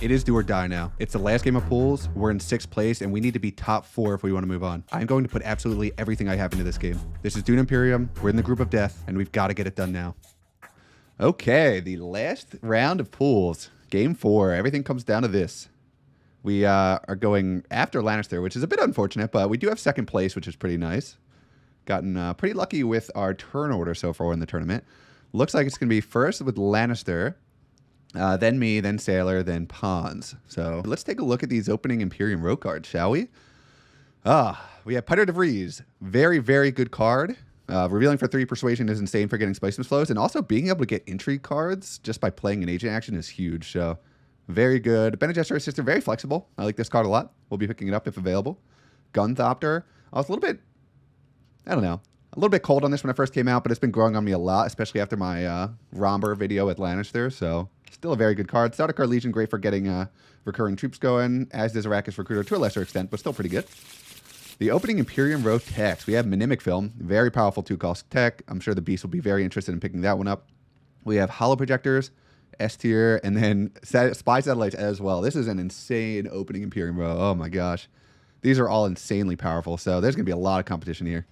It is do or die now. It's the last game of pools. We're in 6th place, and we need to be top 4 if we want to move on. I'm going to put absolutely everything I have into this game. This is Dune Imperium. We're in the group of death, and we've got to get it done now. Okay, the last round of pools. Game 4. Everything comes down to this. We are going after Lannister, which is a bit unfortunate, but we do have 2nd place, which is pretty nice. Gotten pretty lucky with our turn order so far in the tournament. Looks like it's going to be first with Lannister. Then me, then Sailor, then Pawns. So let's take a look at these opening Imperium row cards, shall we? We have Putter de Vries. Very, very good card. Revealing for 3 persuasion is insane for getting Spiceman's Flows. And also being able to get intrigue cards just by playing an agent action is huge. So very good. Bene Gesserit Sister, very flexible. I like this card a lot. We'll be picking it up if available. Gunthopter. I was a little bit, I don't know, a little bit cold on this when it first came out, but it's been growing on me a lot, especially after my Romber video at Lannister. So still a very good card. Sardaukar Legion, great for getting recurring troops going, as does Arrakis Recruiter to a lesser extent, but still pretty good. The opening Imperium row text. We have Mnemic Film, very powerful 2-cost tech. I'm sure the Beast will be very interested in picking that one up. We have Hollow Projectors, S tier, and then Spy Satellites as well. This is an insane opening Imperium row. Oh my gosh. These are all insanely powerful, so there's going to be a lot of competition here.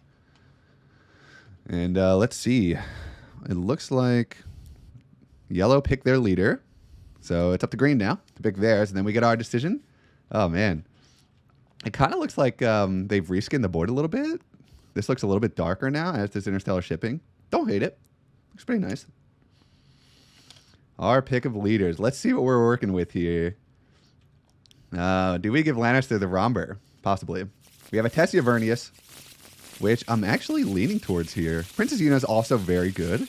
And let's see. It looks like Yellow picked their leader. So it's up to Green now to pick theirs. And then we get our decision. Oh, man. It kind of looks like they've reskinned the board a little bit. This looks a little bit darker now as this interstellar shipping. Don't hate it. Looks pretty nice. Our pick of leaders. Let's see what we're working with here. Do we give Lannister the Romber? Possibly. We have a Tessia Vernius, which I'm actually leaning towards here. Princess Yuna is also very good.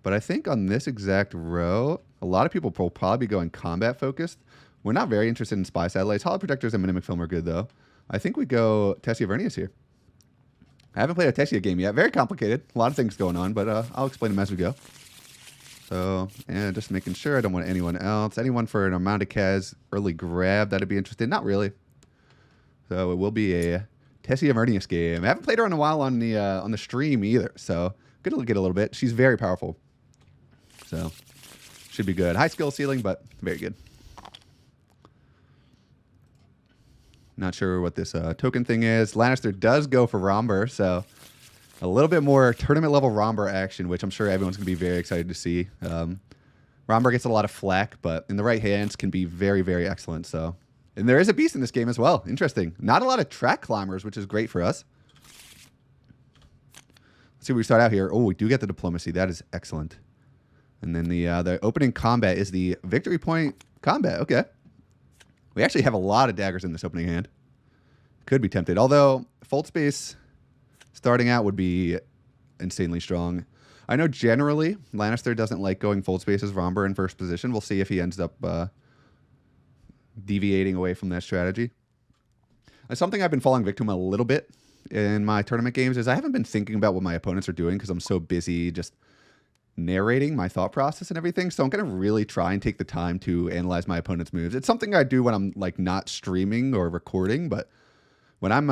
But I think on this exact row, a lot of people will probably be going combat focused. We're not very interested in Spy Satellites. Hollow Protectors and Mnemic Film are good, though. I think we go Tessia Vernius here. I haven't played a Tessia game yet. Very complicated. A lot of things going on, but I'll explain them as we go. So, yeah, just making sure I don't want anyone else. Anyone for an Armada Kaz early grab that'd be interested? Not really. So it will be a Tessia Vernius game. I haven't played her in a while on the stream either, so good to look at a little bit. She's very powerful. So, should be good. High skill ceiling, but very good. Not sure what this token thing is. Lannister does go for Romber, so a little bit more tournament level Romber action, which I'm sure everyone's going to be very excited to see. Romber gets a lot of flack, but in the right hands can be very, very excellent. So, and there is a beast in this game as well. Interesting. Not a lot of track climbers, which is great for us. Let's see where we start out here. Oh, we do get the diplomacy. That is excellent. And then the opening combat is the victory point combat. Okay. We actually have a lot of daggers in this opening hand. Could be tempted. Although, Fold Space starting out would be insanely strong. I know generally Lannister doesn't like going Fold Space as Romber in first position. We'll see if he ends up deviating away from that strategy. Something I've been falling victim a little bit in my tournament games is I haven't been thinking about what my opponents are doing because I'm so busy just narrating my thought process and everything. So I'm going to really try and take the time to analyze my opponent's moves. It's something I do when I'm like not streaming or recording, but when I'm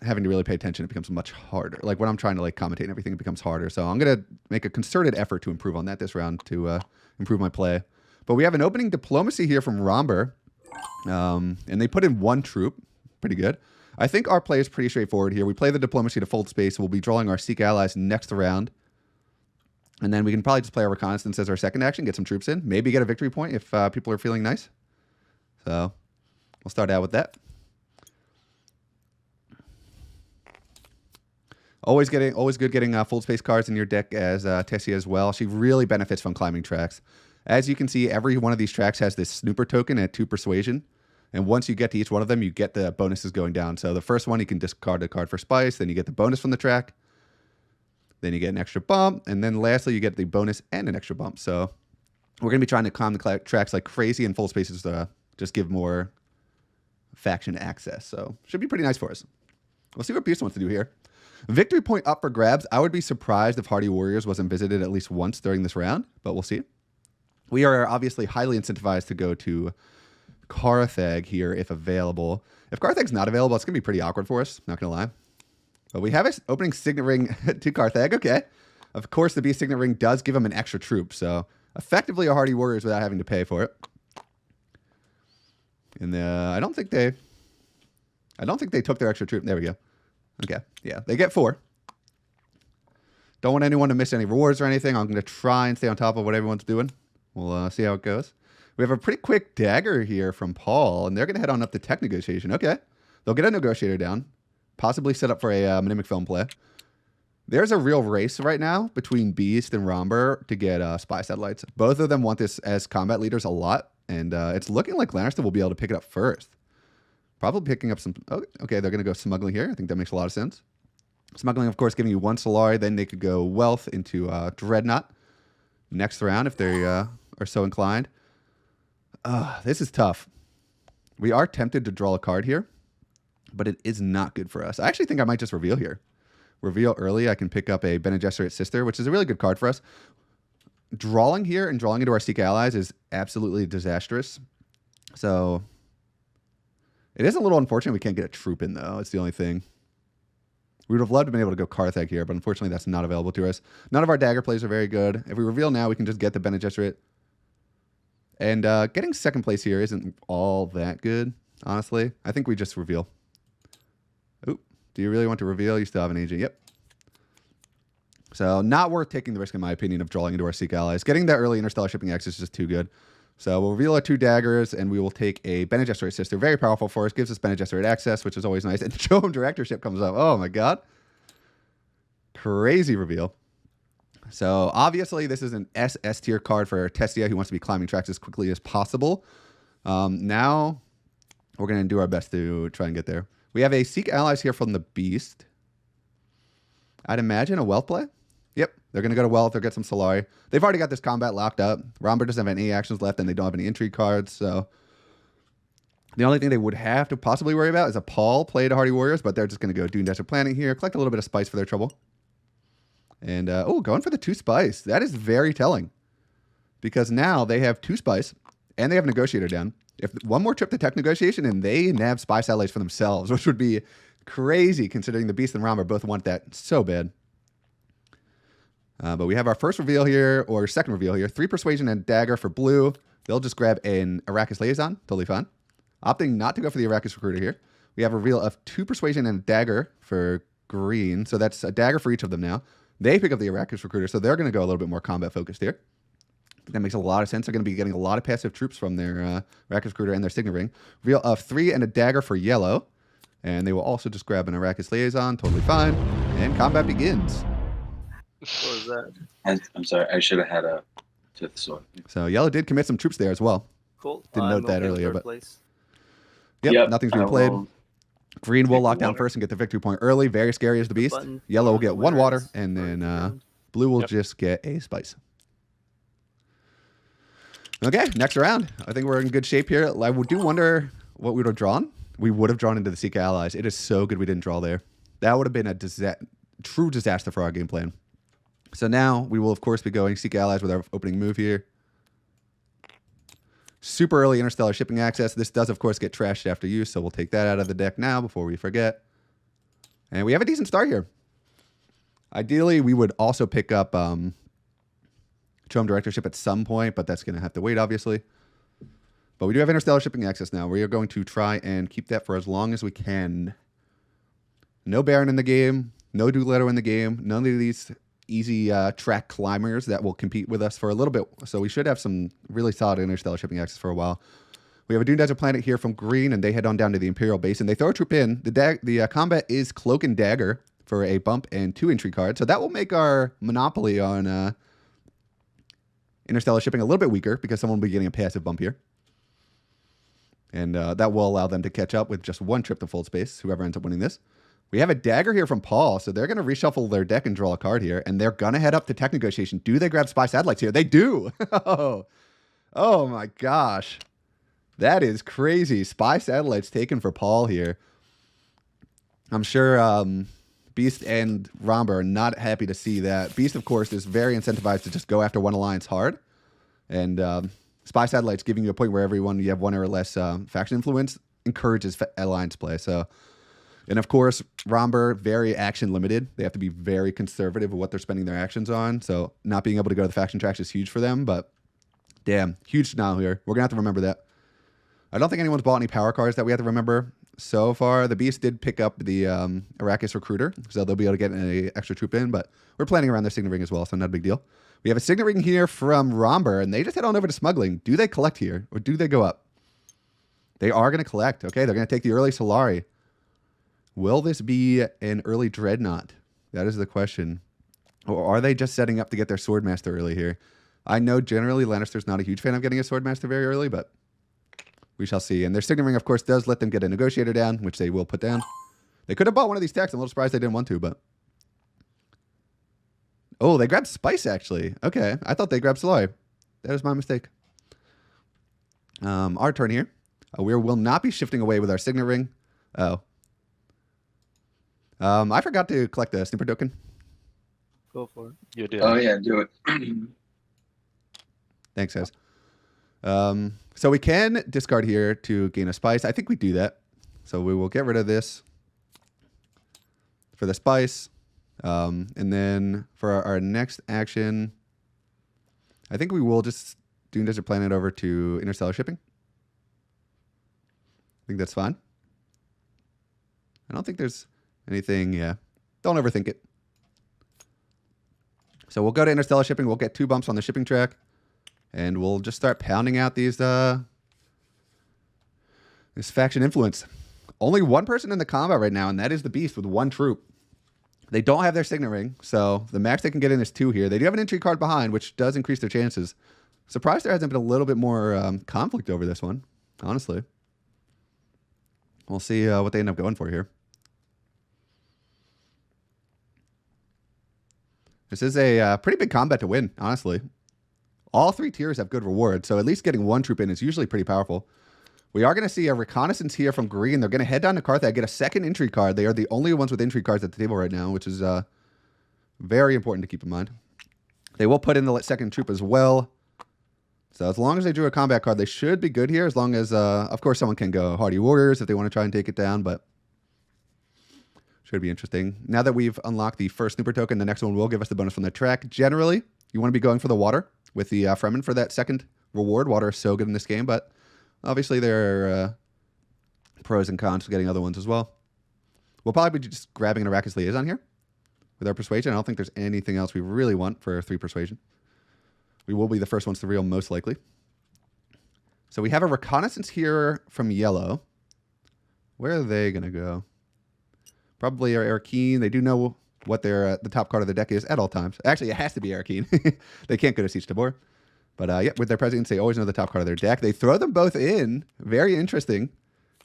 having to really pay attention, it becomes much harder. Like when I'm trying to like commentate and everything, it becomes harder. So I'm going to make a concerted effort to improve on that this round to improve my play. But we have an opening diplomacy here from Romber. And they put in 1 troop. Pretty good. I think our play is pretty straightforward here. We play the diplomacy to Fold Space. We'll be drawing our Seek Allies next round. And then we can probably just play our Reconnaissance as our second action, get some troops in. Maybe get a victory point if people are feeling nice. So we'll start out with that. Always good getting Fold Space cards in your deck as Tessia as well. She really benefits from climbing tracks. As you can see, every one of these tracks has this snooper token at 2 persuasion. And once you get to each one of them, you get the bonuses going down. So the first one, you can discard a card for Spice. Then you get the bonus from the track. Then you get an extra bump. And then lastly, you get the bonus and an extra bump. So we're going to be trying to climb the tracks like crazy, and Fold Spaces just give more faction access. So should be pretty nice for us. We'll see what Beast wants to do here. Victory point up for grabs. I would be surprised if Hardy Warriors wasn't visited at least once during this round, but we'll see. We are obviously highly incentivized to go to Carthag here if available. If Carthag's not available, it's going to be pretty awkward for us, not going to lie. But we have an opening Signet Ring to Carthag. Okay. Of course, the Beast Signet Ring does give him an extra troop, so effectively a Hardy Warriors without having to pay for it. And I don't think they took their extra troop. There we go. Okay, yeah, they get 4. Don't want anyone to miss any rewards or anything. I'm going to try and stay on top of what everyone's doing. We'll see how it goes. We have a pretty quick dagger here from Paul, and they're going to head on up to tech negotiation. Okay, they'll get a negotiator down, possibly set up for a mnemonic film play. There's a real race right now between Beast and Romber to get spy satellites. Both of them want this as combat leaders a lot, and it's looking like Lannister will be able to pick it up first. Probably picking up some... Oh, okay, they're going to go smuggling here. I think that makes a lot of sense. Smuggling, of course, giving you 1 Solari. Then they could go Wealth into Dreadnought next round if they are so inclined. This is tough. We are tempted to draw a card here, but it is not good for us. I actually think I might just reveal here. Reveal early. I can pick up a Bene Gesserit Sister, which is a really good card for us. Drawing here and drawing into our Seek Allies is absolutely disastrous. So... it is a little unfortunate we can't get a troop in, though. It's the only thing. We would have loved to have been able to go Carthag here, but unfortunately that's not available to us. None of our dagger plays are very good. If we reveal now, we can just get the Bene Gesserit. And getting second place here isn't all that good, honestly. I think we just reveal. Oop. Do you really want to reveal? You still have an agent. Yep. So not worth taking the risk, in my opinion, of drawing into our Seek Allies. Getting that early Interstellar Shipping access is just too good. So we'll reveal our 2 daggers, and we will take a Bene Gesserit Sister. Very powerful for us. Gives us Bene Gesserit access, which is always nice. And Show 'em Directorship comes up. Oh, my God. Crazy reveal. So obviously, this is an SS tier card for Testia, who wants to be climbing tracks as quickly as possible. Now, we're going to do our best to try and get there. We have a Seek Allies here from the Beast. I'd imagine a Wealth play. Yep, they're going to go to Wealth. They'll get some Solari. They've already got this combat locked up. Romber doesn't have any actions left, and they don't have any intrigue cards. So the only thing they would have to possibly worry about is a Paul play to Hardy Warriors, but they're just going to go Dune Desert Planning here, collect a little bit of spice for their trouble. And, going for the 2 spice. That is very telling. Because now they have 2 spice, and they have Negotiator down. If one more trip to tech negotiation, and they nab spy satellites for themselves, which would be crazy considering the Beast and Romber both want that so bad. But we have our first reveal here, or second reveal here. 3 Persuasion and Dagger for blue. They'll just grab an Arrakis Liaison. Totally fine. Opting not to go for the Arrakis Recruiter here. We have a reveal of 2 Persuasion and a Dagger for green. So that's a dagger for each of them now. They pick up the Arrakis Recruiter, so they're going to go a little bit more combat-focused here. That makes a lot of sense. They're going to be getting a lot of passive troops from their Arrakis Recruiter and their Signet Ring. Reveal of 3 and a Dagger for yellow. And they will also just grab an Arrakis Liaison. Totally fine. And combat begins. What was that? I'm sorry, I should have had a 5th sword. So yellow did commit some troops there as well. Cool. Didn't note that okay earlier, third but place. Yep, nothing's been played. Will Green will lock down water. first and get the victory point early. Very scary as the Beast. Button. Yellow will One of get the 1 water, winners and for then each round. blue will Yep. just get a spice. Okay, next round. I think we're in good shape here. I do wonder what we would have drawn. We would have drawn into the Seek Allies. It is so good we didn't draw there. That would have been a true disaster for our game plan. So now we will, of course, be going Seek Allies with our opening move here. Super early Interstellar Shipping access. This does, of course, get trashed after use, so we'll take that out of the deck now before we forget. And we have a decent start here. Ideally, we would also pick up Show 'em Directorship at some point, but that's going to have to wait, obviously. But we do have Interstellar Shipping access now. We are going to try and keep that for as long as we can. No Baron in the game. No Doolittle in the game. None of these easy track climbers that will compete with us for a little bit. So we should have some really solid Interstellar Shipping access for a while. We have a Dune Desert Planet here from green, and they head on down to the Imperial base, and they throw a troop in. The combat is Cloak and Dagger for a bump and 2 entry cards. So that will make our monopoly on Interstellar Shipping a little bit weaker because someone will be getting a passive bump here. And that will allow them to catch up with just 1 trip to full space, whoever ends up winning this. We have a dagger here from Paul, so they're going to reshuffle their deck and draw a card here, and they're going to head up to tech negotiation. Do they grab spy satellites here? They do. Oh my gosh. That is crazy. Spy satellites taken for Paul here. I'm sure Beast and Romber are not happy to see that. Beast, of course, is very incentivized to just go after one alliance hard. And spy satellites giving you a point where everyone you have 1 or less faction influence encourages alliance play. So, and of course, Romber, very action limited. They have to be very conservative with what they're spending their actions on. So not being able to go to the faction tracks is huge for them. But damn, huge denial here. We're going to have to remember that. I don't think anyone's bought any power cards that we have to remember so far. The Beast did pick up the Arrakis Recruiter, so they'll be able to get an extra troop in, but we're planning around their Signet Ring as well, so not a big deal. We have a Signet Ring here from Romber, and they just head on over to Smuggling. Do they collect here, or do they go up? They are going to collect. Okay, they're going to take the early Solari. Will this be an early Dreadnought? That is the question. Or are they just setting up to get their Swordmaster early here? I know generally Lannister's not a huge fan of getting a Swordmaster very early, but we shall see. And their Signet Ring, of course, does let them get a Negotiator down, which they will put down. They could have bought one of these techs. I'm a little surprised they didn't want to, but... Oh, they grabbed Spice, actually. Okay, I thought they grabbed Solari. That was my mistake. Our turn here. We will not be shifting away with our Signet Ring. Oh. I forgot to collect the Sniper token. Go for it. You did. Oh yeah, do it. Thanks, guys. So we can discard here to gain a Spice. I think we do that. So we will get rid of this for the Spice. And then for our next action, I think we will just Dune Desert Planet over to Interstellar Shipping. I think that's fine. I don't think there's anything, yeah. Don't overthink it. So we'll go to Interstellar Shipping. We'll get 2 bumps on the shipping track. And we'll just start pounding out these this faction influence. Only one person in the combat right now, and that is the Beast with 1 troop. They don't have their Signet Ring, so the max they can get in is 2 here. They do have an entry card behind, which does increase their chances. Surprised there hasn't been a little bit more conflict over this one, honestly. We'll see what they end up going for here. This is a pretty big combat to win, honestly. All 3 tiers have good rewards, so at least getting 1 troop in is usually pretty powerful. We are going to see a reconnaissance here from Green. They're going to head down to Carthage, get a second entry card. They are the only ones with entry cards at the table right now, which is very important to keep in mind. They will put in the second troop as well. So as long as they drew a combat card, they should be good here, as long as, of course, someone can go Hardy Warriors if they want to try and take it down, but should be interesting. Now that we've unlocked the first Snooper token, the next one will give us the bonus from the track. Generally, you want to be going for the water with the Fremen for that second reward. Water is so good in this game, but obviously there are pros and cons to getting other ones as well. We'll probably be just grabbing an Arrakis Liaison here with our Persuasion. I don't think there's anything else we really want for 3 Persuasion. We will be the first ones to reveal, most likely. So we have a reconnaissance here from Yellow. Where are they going to go? Probably our Arakeen. They do know what their the top card of the deck is at all times. Actually, it has to be Arakeen. They can't go to Siege Tabor. But yeah, with their Presidents, they always know the top card of their deck. They throw them both in. Very interesting.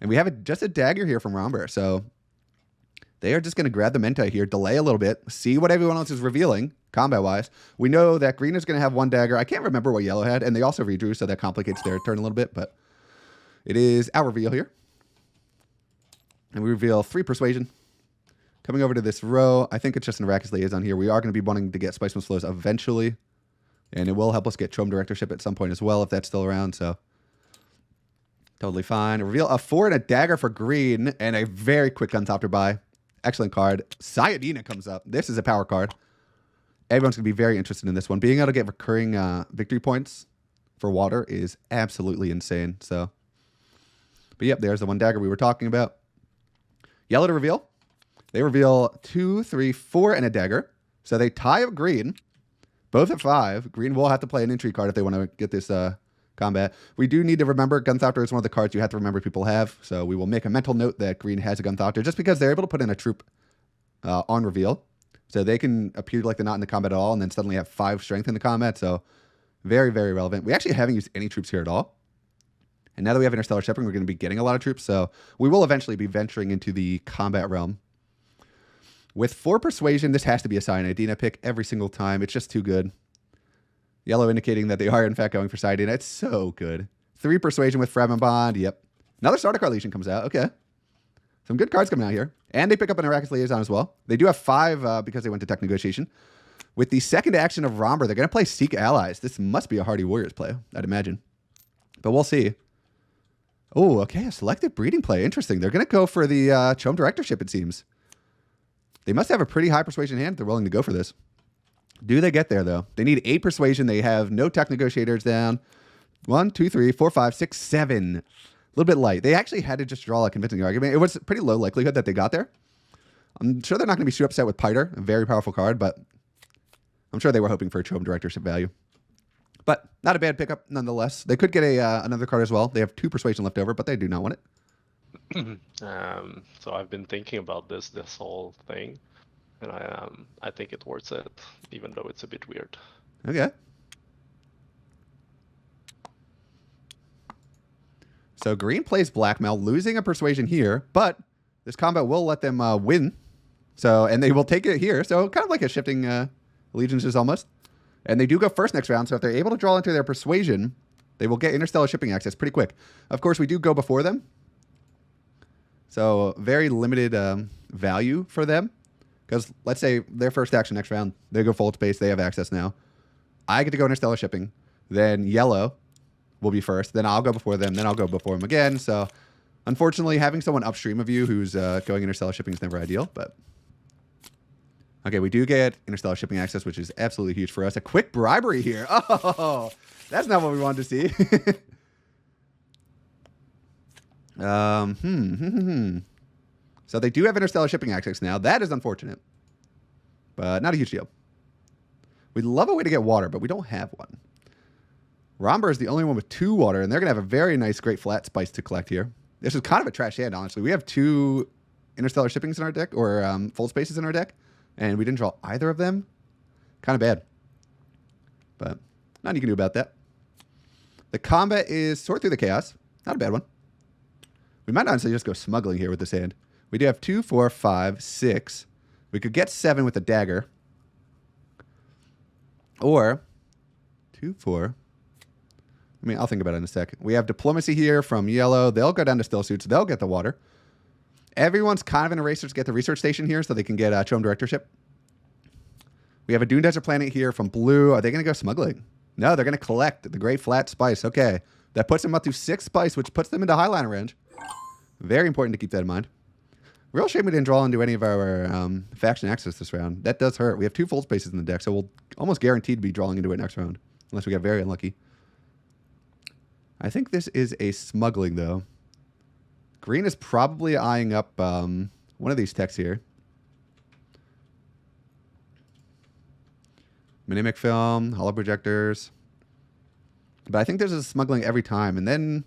And we have just a dagger here from Romber. So they are just going to grab the Mentai here, delay a little bit, see what everyone else is revealing, combat-wise. We know that Green is going to have 1 dagger. I can't remember what Yellow had, and they also redrew, so that complicates their turn a little bit. But it is our reveal here. And we reveal 3 Persuasion. Coming over to this row, I think it's just an Arrakis Liaison here. We are going to be wanting to get Spiceman's Flows eventually. And it will help us get Trome Directorship at some point as well, if that's still around. So totally fine. Reveal a 4 and a dagger for Green, and a very quick Untopter buy. Excellent card. Sayadina comes up. This is a power card. Everyone's going to be very interested in this one. Being able to get recurring victory points for water is absolutely insane. So, but yep, there's the 1 dagger we were talking about. Yellow to reveal. They reveal 2, 3, 4, and a dagger. So they tie up Green. Both at 5. Green will have to play an entry card if they want to get this combat. We do need to remember Gunthopter is one of the cards you have to remember people have. So we will make a mental note that Green has a Gunthopter just because they're able to put in a troop on reveal. So they can appear like they're not in the combat at all and then suddenly have 5 strength in the combat. So very, very relevant. We actually haven't used any troops here at all. And now that we have Interstellar Shepherd, we're going to be getting a lot of troops. So we will eventually be venturing into the combat realm. With 4 Persuasion, this has to be a Cyanidina pick every single time. It's just too good. Yellow indicating that they are, in fact, going for Cyanidina. It's so good. 3 Persuasion with Fremen Bond. Yep. Another Starter Card Legion comes out. Okay. Some good cards coming out here. And they pick up an Arrakis Liaison as well. They do have 5 because they went to Tech Negotiation. With the second action of Romber, they're going to play Seek Allies. This must be a Hardy Warriors play, I'd imagine. But we'll see. Oh, okay. A selective breeding play. Interesting. They're going to go for the Trome Directorship, it seems. They must have a pretty high Persuasion hand if they're willing to go for this. Do they get there, though? They need 8 Persuasion. They have no Tech Negotiators down. 1, 2, 3, 4, 5, 6, 7. little bit light. They actually had to just draw a convincing argument. It was pretty low likelihood that they got there. I'm sure they're not going to be too upset with Piter, a very powerful card, but I'm sure they were hoping for a Trome directorship value. But not a bad pickup nonetheless. They could get another card as well. They have 2 persuasion left over, but they do not want it. So I've been thinking about this whole thing, and I think it's worth it, even though it's a bit weird. Okay. So green plays blackmail, losing a persuasion here, but this combat will let them win. So, and they will take it here. So kind of like a shifting allegiances almost. And they do go first next round. So if they're able to draw into their persuasion, they will get interstellar shipping access pretty quick. Of course, we do go before them. So very limited value for them. Because let's say their first action next round, they go full space, they have access now. I get to go interstellar shipping. Then yellow will be first. Then I'll go before them. Then I'll go before them again. So unfortunately, having someone upstream of you who's going interstellar shipping is never ideal. But okay, we do get interstellar shipping access, which is absolutely huge for us. A quick bribery here. Oh, that's not what we wanted to see. So they do have interstellar shipping access now. That is unfortunate, but not a huge deal. We'd love a way to get water, but we don't have one. Romber is the only one with 2 water, and they're going to have a very nice, great flat spice to collect here. This is kind of a trash hand, honestly. We have 2 interstellar shippings in our deck, or full spaces in our deck, and we didn't draw either of them. Kind of bad, but nothing you can do about that. The combat is Sort Through the Chaos. Not a bad one. We might honestly just go smuggling here with this hand. We do have 2, 4, 5, 6. We could get 7 with a dagger. Or 2, 4. I mean, I'll think about it in a sec. We have diplomacy here from yellow. They'll go down to still suits. They'll get the water. Everyone's kind of in a race to get the research station here so they can get Trome directorship. We have a Dune Desert Planet here from blue. Are they going to go smuggling? No, they're going to collect the great flat spice. Okay. That puts them up to 6 spice, which puts them into Highliner range. Very important to keep that in mind. Real shame we didn't draw into any of our faction access this round. That does hurt. We have 2 full spaces in the deck, so we'll almost guaranteed be drawing into it next round, unless we get very unlucky. I think this is a smuggling, though. Green is probably eyeing up one of these techs here. Minimic film, hollow projectors. But I think there's a smuggling every time. And then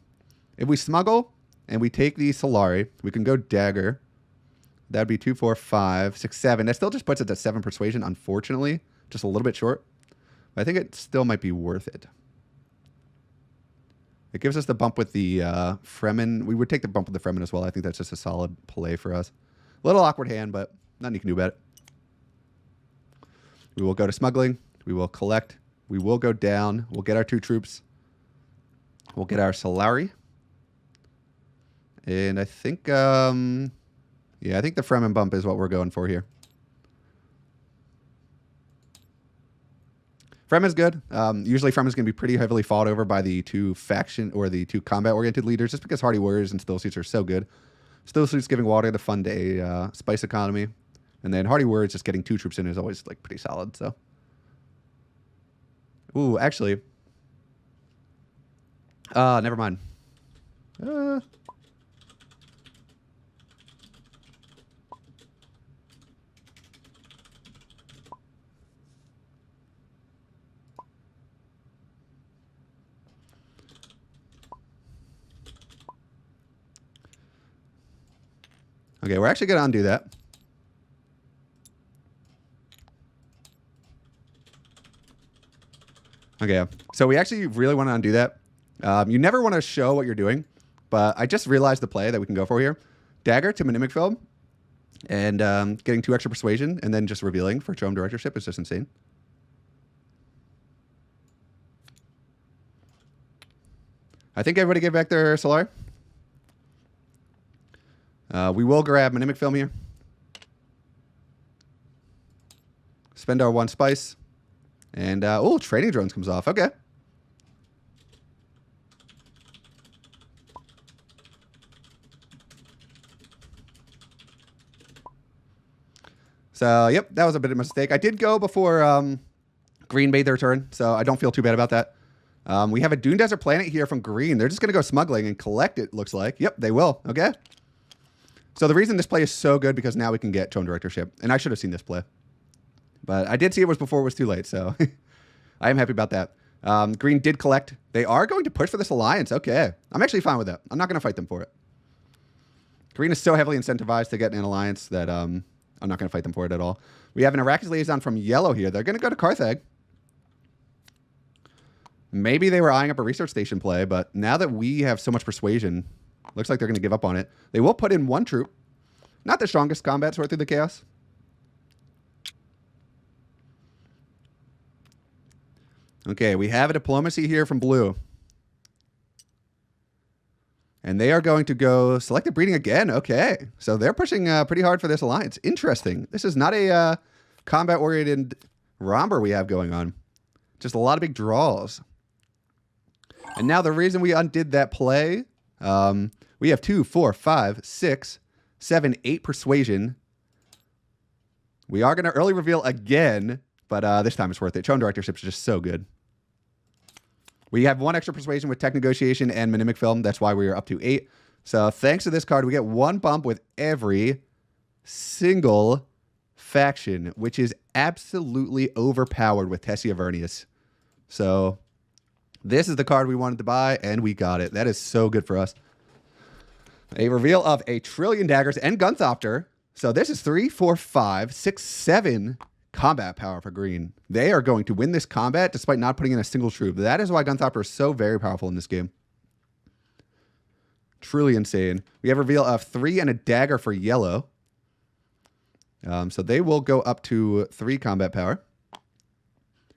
if we smuggle and we take the Solari, we can go dagger. That'd be 2, 4, 5, 6, 7. That still just puts it to 7 persuasion, unfortunately. Just a little bit short. But I think it still might be worth it. It gives us the bump with the Fremen. We would take the bump with the Fremen as well. I think that's just a solid play for us. A little awkward hand, but nothing you can do about it. We will go to smuggling. We will collect. We will go down. We'll get our 2 troops. We'll get our Solari. And I think, yeah, I think the Fremen bump is what we're going for here. Fremen's good. Usually Fremen's going to be pretty heavily fought over by the 2 faction or the 2 combat-oriented leaders just because Hardy Warriors and Still Suits are so good. Still Suits giving water to fund a spice economy. And then Hardy Warriors just getting 2 troops in is always like pretty solid, so. Ooh, actually. Never mind. Okay, we're actually going to undo that. Okay, so we actually really want to undo that. You never want to show what you're doing, but I just realized the play that we can go for here. Dagger to Minimic Film, and getting 2 extra persuasion, and then just revealing for Trome directorship is just insane. I think everybody gave back their Solar. We will grab Minimic Film here. Spend our 1 spice. And, oh, Trading Drones comes off. Okay. So, yep, that was a bit of a mistake. I did go before Green made their turn, so I don't feel too bad about that. We have a Dune Desert planet here from green. They're just going to go smuggling and collect it, looks like. Yep, they will. Okay. So the reason this play is so good because now we can get Tone Directorship. And I should have seen this play. But I did see it was before it was too late, so I am happy about that. Green did collect. They are going to push for this alliance. Okay. I'm actually fine with that. I'm not going to fight them for it. Green is so heavily incentivized to get an alliance that I'm not going to fight them for it at all. We have an Arrakis liaison from yellow here. They're going to go to Carthag. Maybe they were eyeing up a research station play, but now that we have so much persuasion, looks like they're going to give up on it. They will put in one troop. Not the strongest combat sort through the chaos. Okay, we have a diplomacy here from blue. And they are going to go selective breeding again. Okay, so they're pushing pretty hard for this alliance. Interesting. This is not a combat-oriented romper we have going on. Just a lot of big draws. And now the reason we undid that play, we have 2, 4, 5, 6, 7, 8 persuasion. We are going to early reveal again, but this time it's worth it. Tone Directorship is just so good. We have 1 extra persuasion with tech negotiation and mimic film. That's why we are up to 8. So thanks to this card, we get 1 bump with every single faction, which is absolutely overpowered with Tessia Vernius. So this is the card we wanted to buy, and we got it. That is so good for us. A reveal of a trillion daggers and Gunthopter. So this is 3, 4, 5, 6, 7 combat power for green. They are going to win this combat despite not putting in a single troop. That is why Gunthopter is so very powerful in this game. Truly insane. We have a reveal of 3 and a dagger for yellow. So they will go up to 3 combat power.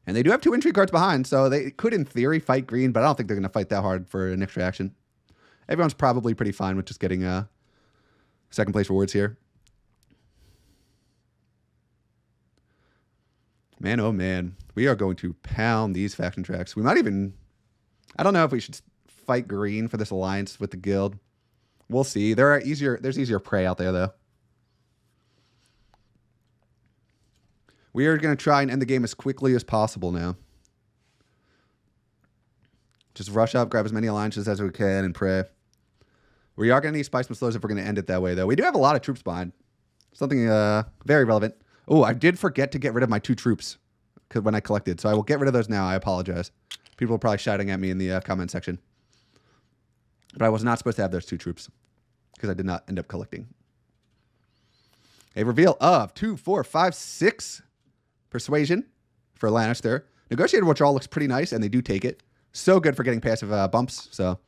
And they do have 2 intrigue cards behind, so they could, in theory, fight green, but I don't think they're going to fight that hard for an extra action. Everyone's probably pretty fine with just getting second place rewards here. Man, oh man, we are going to pound these faction tracks. We might even, I don't know if we should fight green for this alliance with the guild. We'll see. There's easier prey out there, though. We are going to try and end the game as quickly as possible now. Just rush up, grab as many alliances as we can, and pray. We are going to need Spice and Slows if we're going to end it that way, though. We do have a lot of troops behind. Something very relevant. Oh, I did forget to get rid of my 2 troops when I collected, so I will get rid of those now. I apologize. People are probably shouting at me in the comment section. But I was not supposed to have those 2 troops because I did not end up collecting. A reveal of 2, 4, 5, 6 persuasion for Lannister. Negotiated Withdrawal looks pretty nice, and they do take it. So good for getting passive bumps, so.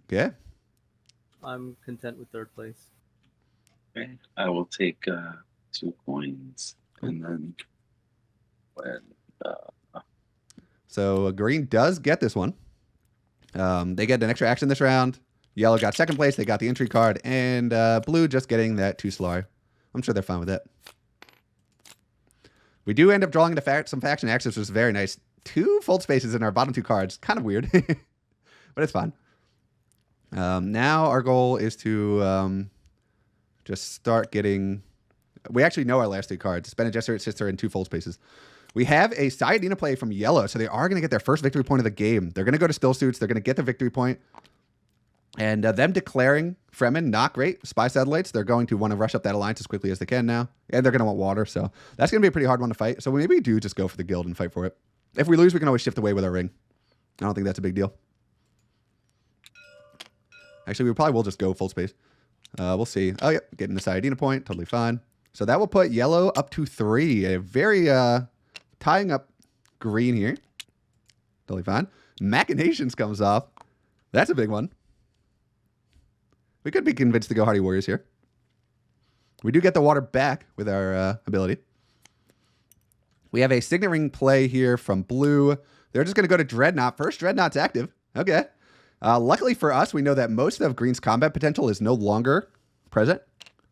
Okay. I'm content with 3rd place. Okay. I will take 2 coins, and then when So green does get this one. They get an extra action this round. Yellow got 2nd place. They got the entry card, and blue just getting that 2 Solari. I'm sure they're fine with that. We do end up drawing into some faction access, which is very nice. 2 fold spaces in our bottom 2 cards. Kind of weird, but it's fine. Now our goal is to just start getting... We actually know our last 3 cards. Bene Gesserit, Sister, and 2 fold spaces. We have a Sayadina play from yellow, so they are going to get their first victory point of the game. They're going to go to Still Suits. They're going to get the victory point. And them declaring Fremen, not great. Spy satellites, they're going to want to rush up that alliance as quickly as they can now. And they're going to want water, so that's going to be a pretty hard one to fight. So maybe we do just go for the guild and fight for it. If we lose, we can always shift away with our ring. I don't think that's a big deal. Actually, we probably will just go full space. We'll see. Oh, yeah, getting the Sayadina point. Totally fine. So that will put yellow up to 3. A very tying up green here. Totally fine. Machinations comes off. That's a big one. We could be convinced to go Hardy Warriors here. We do get the water back with our ability. We have a Signet Ring play here from blue. They're just going to go to Dreadnought. First Dreadnought's active. Okay. Luckily for us, we know that most of green's combat potential is no longer present.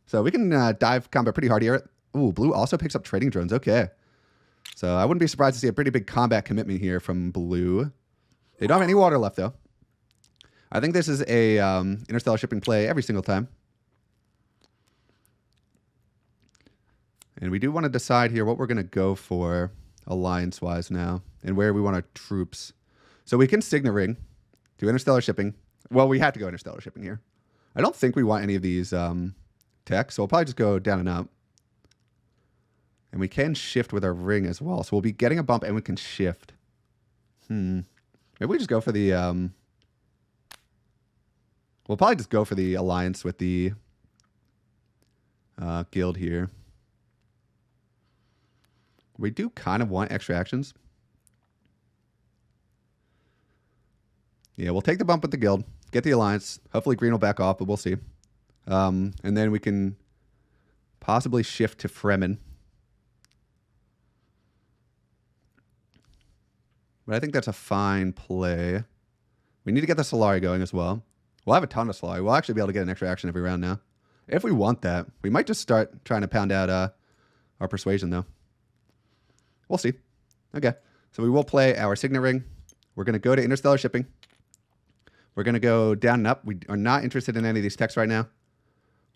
So we can dive combat pretty hard here. Ooh, blue also picks up trading drones. Okay. So I wouldn't be surprised to see a pretty big combat commitment here from blue. They don't have any water left, though. I think this is a interstellar shipping play every single time. And we do want to decide here what we're going to go for. alliance-wise now, and where we want our troops. So we can Signet Ring, do interstellar shipping. Well, we have to go interstellar shipping here. I don't think we want any of these tech, so we'll probably just go down and up. And we can shift with our ring as well, so we'll be getting a bump and we can shift. Maybe we just go for the... We'll probably just go for the alliance with the guild here. We do kind of want extra actions. Yeah, we'll take the bump with the guild, get the alliance. Hopefully green will back off, but we'll see. And then we can possibly shift to Fremen. But I think that's a fine play. We need to get the Solari going as well. We'll have a ton of Solari. We'll actually be able to get an extra action every round now. If we want that. We might just start trying to pound out our persuasion, though. We'll see. Okay. So we will play our Signet Ring. We're going to go to interstellar shipping. We're going to go down and up. We are not interested in any of these techs right now.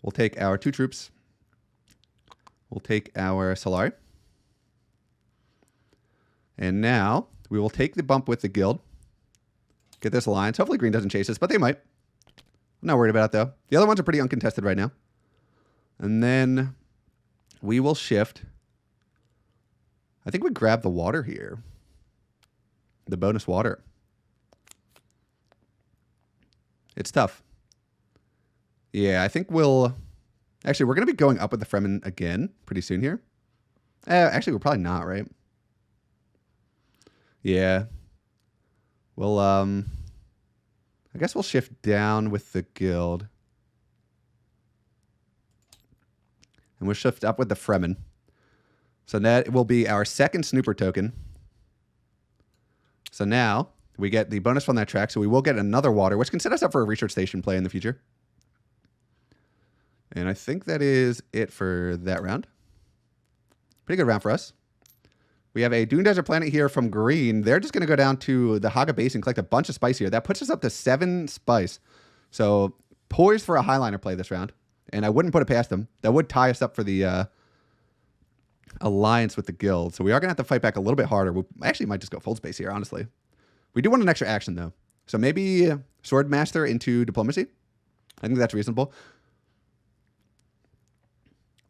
We'll take our 2 troops. We'll take our Solari. And now we will take the bump with the guild. Get this alliance. Hopefully green doesn't chase us, but they might. I'm not worried about it, though. The other ones are pretty uncontested right now. And then we will shift. I think we grab the water here. The bonus water. It's tough. Yeah, I think we'll... Actually, we're going to be going up with the Fremen again pretty soon here. Actually, we're probably not, right? Yeah. We'll, I guess we'll shift down with the guild. And we'll shift up with the Fremen. So that will be our second snooper token. So now we get the bonus from that track. So we will get another water, which can set us up for a research station play in the future. And I think that is it for that round. Pretty good round for us. We have a Dune Desert Planet here from green. They're just going to go down to the Haga Base and collect a bunch of spice here. That puts us up to 7 spice. So poised for a Highliner play this round. And I wouldn't put it past them. That would tie us up for the alliance with the guild. So we are going to have to fight back a little bit harder. We actually might just go full space here, honestly. We do want an extra action, though. So maybe Swordmaster into Diplomacy. I think that's reasonable.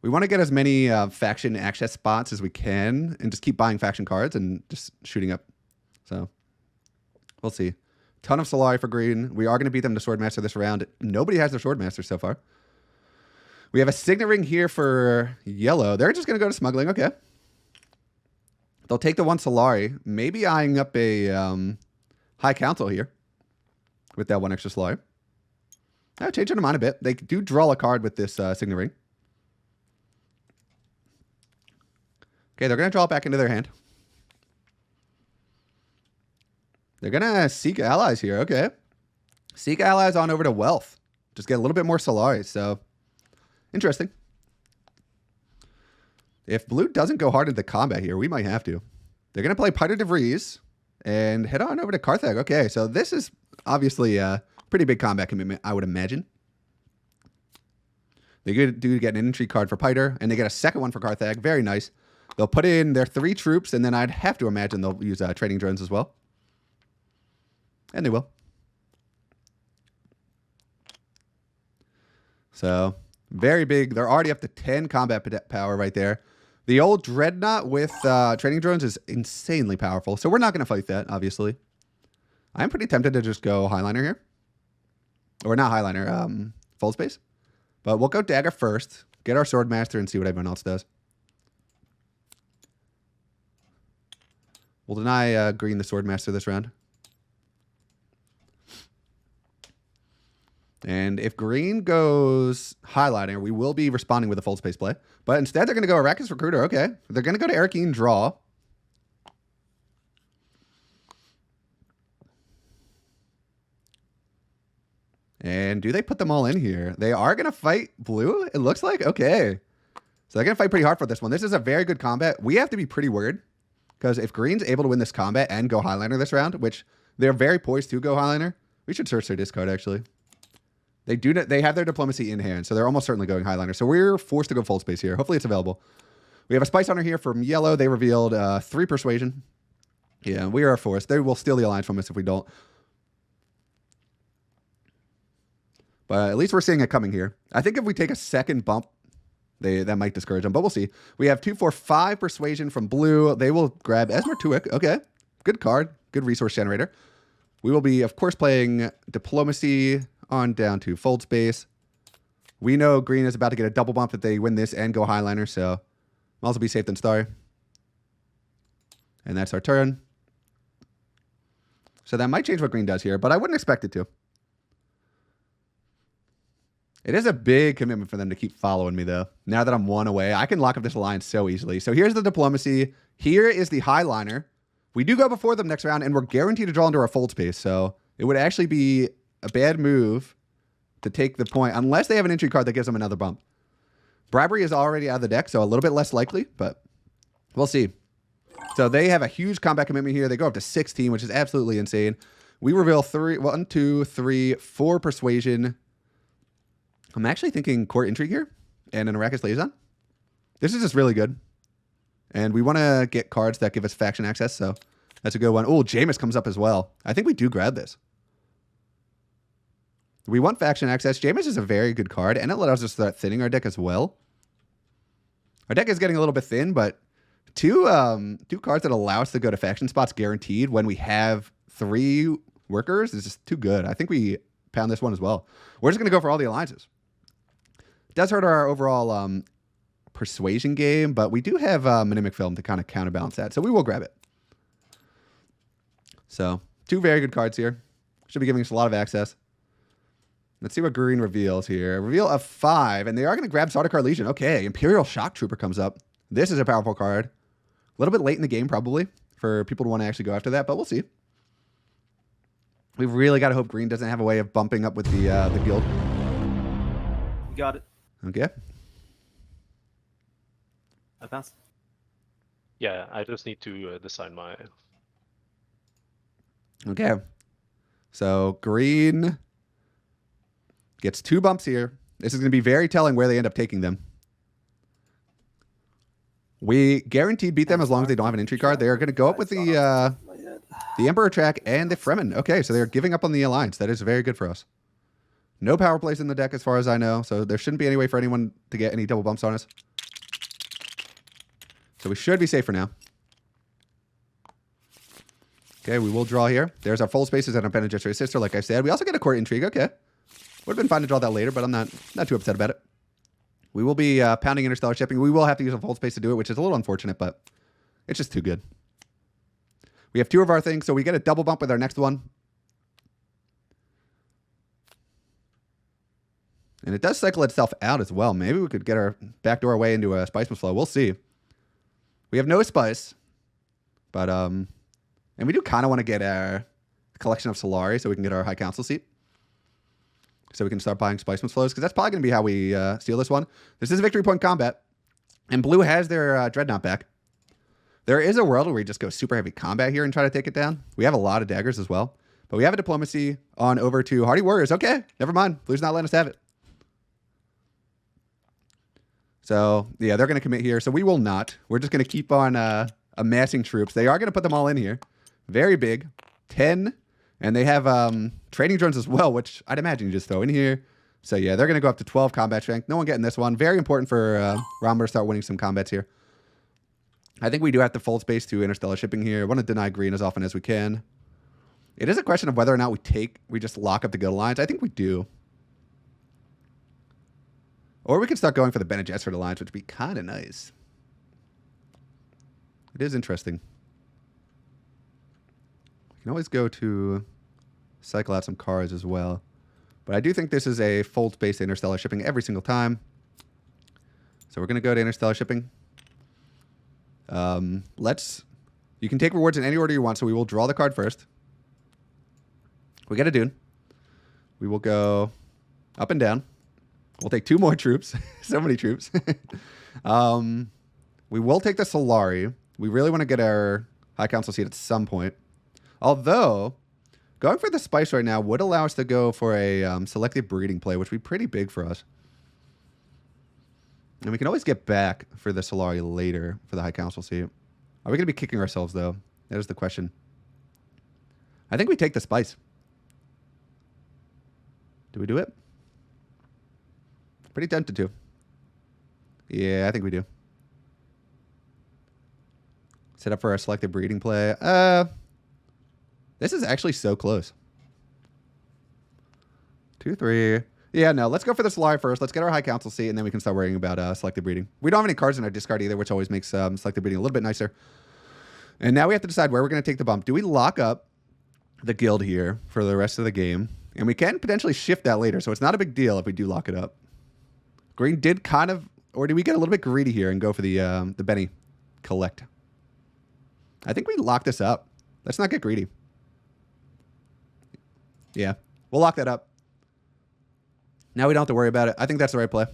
We want to get as many faction access spots as we can and just keep buying faction cards and just shooting up. So we'll see. Ton of Solari for green. We are going to beat them to Swordmaster this round. Nobody has their Swordmaster so far. We have a Signet Ring here for yellow. They're just going to go to smuggling. Okay. They'll take the 1 Solari. Maybe eyeing up a High Council here with that 1 extra Solari. I'll change their mind a bit. They do draw a card with this Signet Ring. Okay, they're going to draw it back into their hand. They're going to seek allies here. Okay. Seek allies on over to wealth. Just get a little bit more Solari. So, interesting. If blue doesn't go hard into combat here, we might have to. They're going to play Piter de Vries and head on over to Carthage. Okay, so this is obviously a pretty big combat commitment, I would imagine. They do get an entry card for Piter, and they get a second one for Carthage. Very nice. They'll put in their 3 troops, and then I'd have to imagine they'll use trading drones as well. And they will. So, very big. They're already up to 10 combat power right there. The old Dreadnought with trading drones is insanely powerful, so we're not going to fight that, obviously. I'm pretty tempted to just go Highliner here. Or not Highliner, full space. But we'll go Dagger first, get our Swordmaster, and see what everyone else does. We'll deny green the Swordmaster this round. And if green goes Highliner, we will be responding with a full space play. But instead, they're going to go Arrakis Recruiter. Okay. They're going to go to Arakeen Draw. And do they put them all in here? They are going to fight blue, it looks like. Okay. So they're going to fight pretty hard for this one. This is a very good combat. We have to be pretty worried. Because if green's able to win this combat and go Highliner this round, which they're very poised to go Highliner, we should search their discard, actually. They have their diplomacy in hand, so they're almost certainly going Highliner. So we're forced to go full space here. Hopefully it's available. We have a Spice Hunter here from yellow. They revealed 3 Persuasion. Yeah, we are forced. They will steal the alliance from us if we don't. But at least we're seeing it coming here. I think if we take a second bump, that might discourage them, but we'll see. We have 2, 4, 5 Persuasion from blue. They will grab Esmer Tuick. Okay, good card. Good resource generator. We will be, of course, playing Diplomacy on down to Fold Space. We know green is about to get a double bump if they win this and go Highliner, so might also be safe than sorry. And that's our turn. So that might change what green does here, but I wouldn't expect it to. It is a big commitment for them to keep following me, though. Now that I'm 1 away, I can lock up this alliance so easily. So here's the Diplomacy. Here is the Highliner. We do go before them next round, and we're guaranteed to draw into our Fold Space. So it would actually be a bad move to take the point, unless they have an entry card that gives them another bump. Bribery is already out of the deck, so a little bit less likely, but we'll see. So they have a huge combat commitment here. They go up to 16, which is absolutely insane. We reveal 1, 2, 3, 4 Persuasion. I'm actually thinking Court Intrigue here and an Arrakis Liaison. This is just really good. And we want to get cards that give us faction access, so that's a good one. Oh, Jameis comes up as well. I think we do grab this. We want faction access. Jameis is a very good card, and it allows us to start thinning our deck as well. Our deck is getting a little bit thin, but two cards that allow us to go to faction spots guaranteed when we have 3 workers is just too good. I think we pound this one as well. We're just going to go for all the alliances. It does hurt our overall persuasion game, but we do have Mnemic Film to kind of counterbalance that, so we will grab it. So 2 very good cards here. Should be giving us a lot of access. Let's see what green reveals here. Reveal a 5, and they are going to grab Sardaukar Legion. Okay, Imperial Shock Trooper comes up. This is a powerful card. A little bit late in the game, probably, for people to want to actually go after that, but we'll see. We've really got to hope green doesn't have a way of bumping up with the guild. You got it. Okay. I passed. Yeah, I just need to decide my... Okay. So green gets 2 bumps here. This is going to be very telling where they end up taking them. We guaranteed beat them as long as they don't have an entry card. They are going to go up with the Emperor track and the Fremen. Okay, so they're giving up on the alliance. That is very good for us. No power plays in the deck as far as I know, so there shouldn't be any way for anyone to get any double bumps on us. So we should be safe for now. Okay, we will draw here. There's our Full Spaces and our Bene Gesserit Sister, like I said. We also get a Court Intrigue. Okay. Would have been fine to draw that later, but I'm not too upset about it. We will be pounding Interstellar Shipping. We will have to use a Full Space to do it, which is a little unfortunate, but it's just too good. We have 2 of our things, so we get a double bump with our next one. And it does cycle itself out as well. Maybe we could get our backdoor way into a Spice Flow. We'll see. We have no Spice, but and we do kind of want to get a collection of Solari so we can get our High Council seat. So we can start buying Spice Flows, because that's probably going to be how we steal this one. This is Victory Point Combat, and blue has their Dreadnought back. There is a world where we just go super heavy combat here and try to take it down. We have a lot of daggers as well, but we have a Diplomacy on over to Hardy Warriors. Okay, never mind. Blue's not letting us have it. So, yeah, they're going to commit here. So we will not. We're just going to keep on amassing troops. They are going to put them all in here. Very big. 10. And they have trading drones as well, which I'd imagine you just throw in here. So, yeah, they're going to go up to 12 combat strength. No one getting this one. Very important for Rama to start winning some combats here. I think we do have to fold space to Interstellar Shipping here. I want to deny green as often as we can. It is a question of whether or not we just lock up the Guild Alliance. I think we do. Or we can start going for the Bene Gesserit Alliance, which would be kind of nice. It is interesting. We can always go to cycle out some cards as well. But I do think this is a fold space to Interstellar Shipping every single time. So we're going to go to Interstellar Shipping. You can take rewards in any order you want, so we will draw the card first. We get a Dune. We will go up and down. We'll take 2 more troops. So many troops. We will take the Solari. We really want to get our High Council seat at some point. Although, going for the Spice right now would allow us to go for a selective breeding play, which would be pretty big for us. And we can always get back for the Solari later for the High Council seat. Are we going to be kicking ourselves, though? That is the question. I think we take the spice. Do we do it? Pretty tempted to. Yeah, I think we do. Set up for our selective breeding play. This is actually so close. 2, 3. Yeah, no, let's go for the Solari first. Let's get our High Council seat, and then we can start worrying about selective breeding. We don't have any cards in our discard either, which always makes selective breeding a little bit nicer. And now we have to decide where we're going to take the bump. Do we lock up the guild here for the rest of the game? And we can potentially shift that later, so it's not a big deal if we do lock it up. Green did kind of, or do we get a little bit greedy here and go for the Benny collect? I think we lock this up. Let's not get greedy. Yeah, we'll lock that up. Now we don't have to worry about it. I think that's the right play.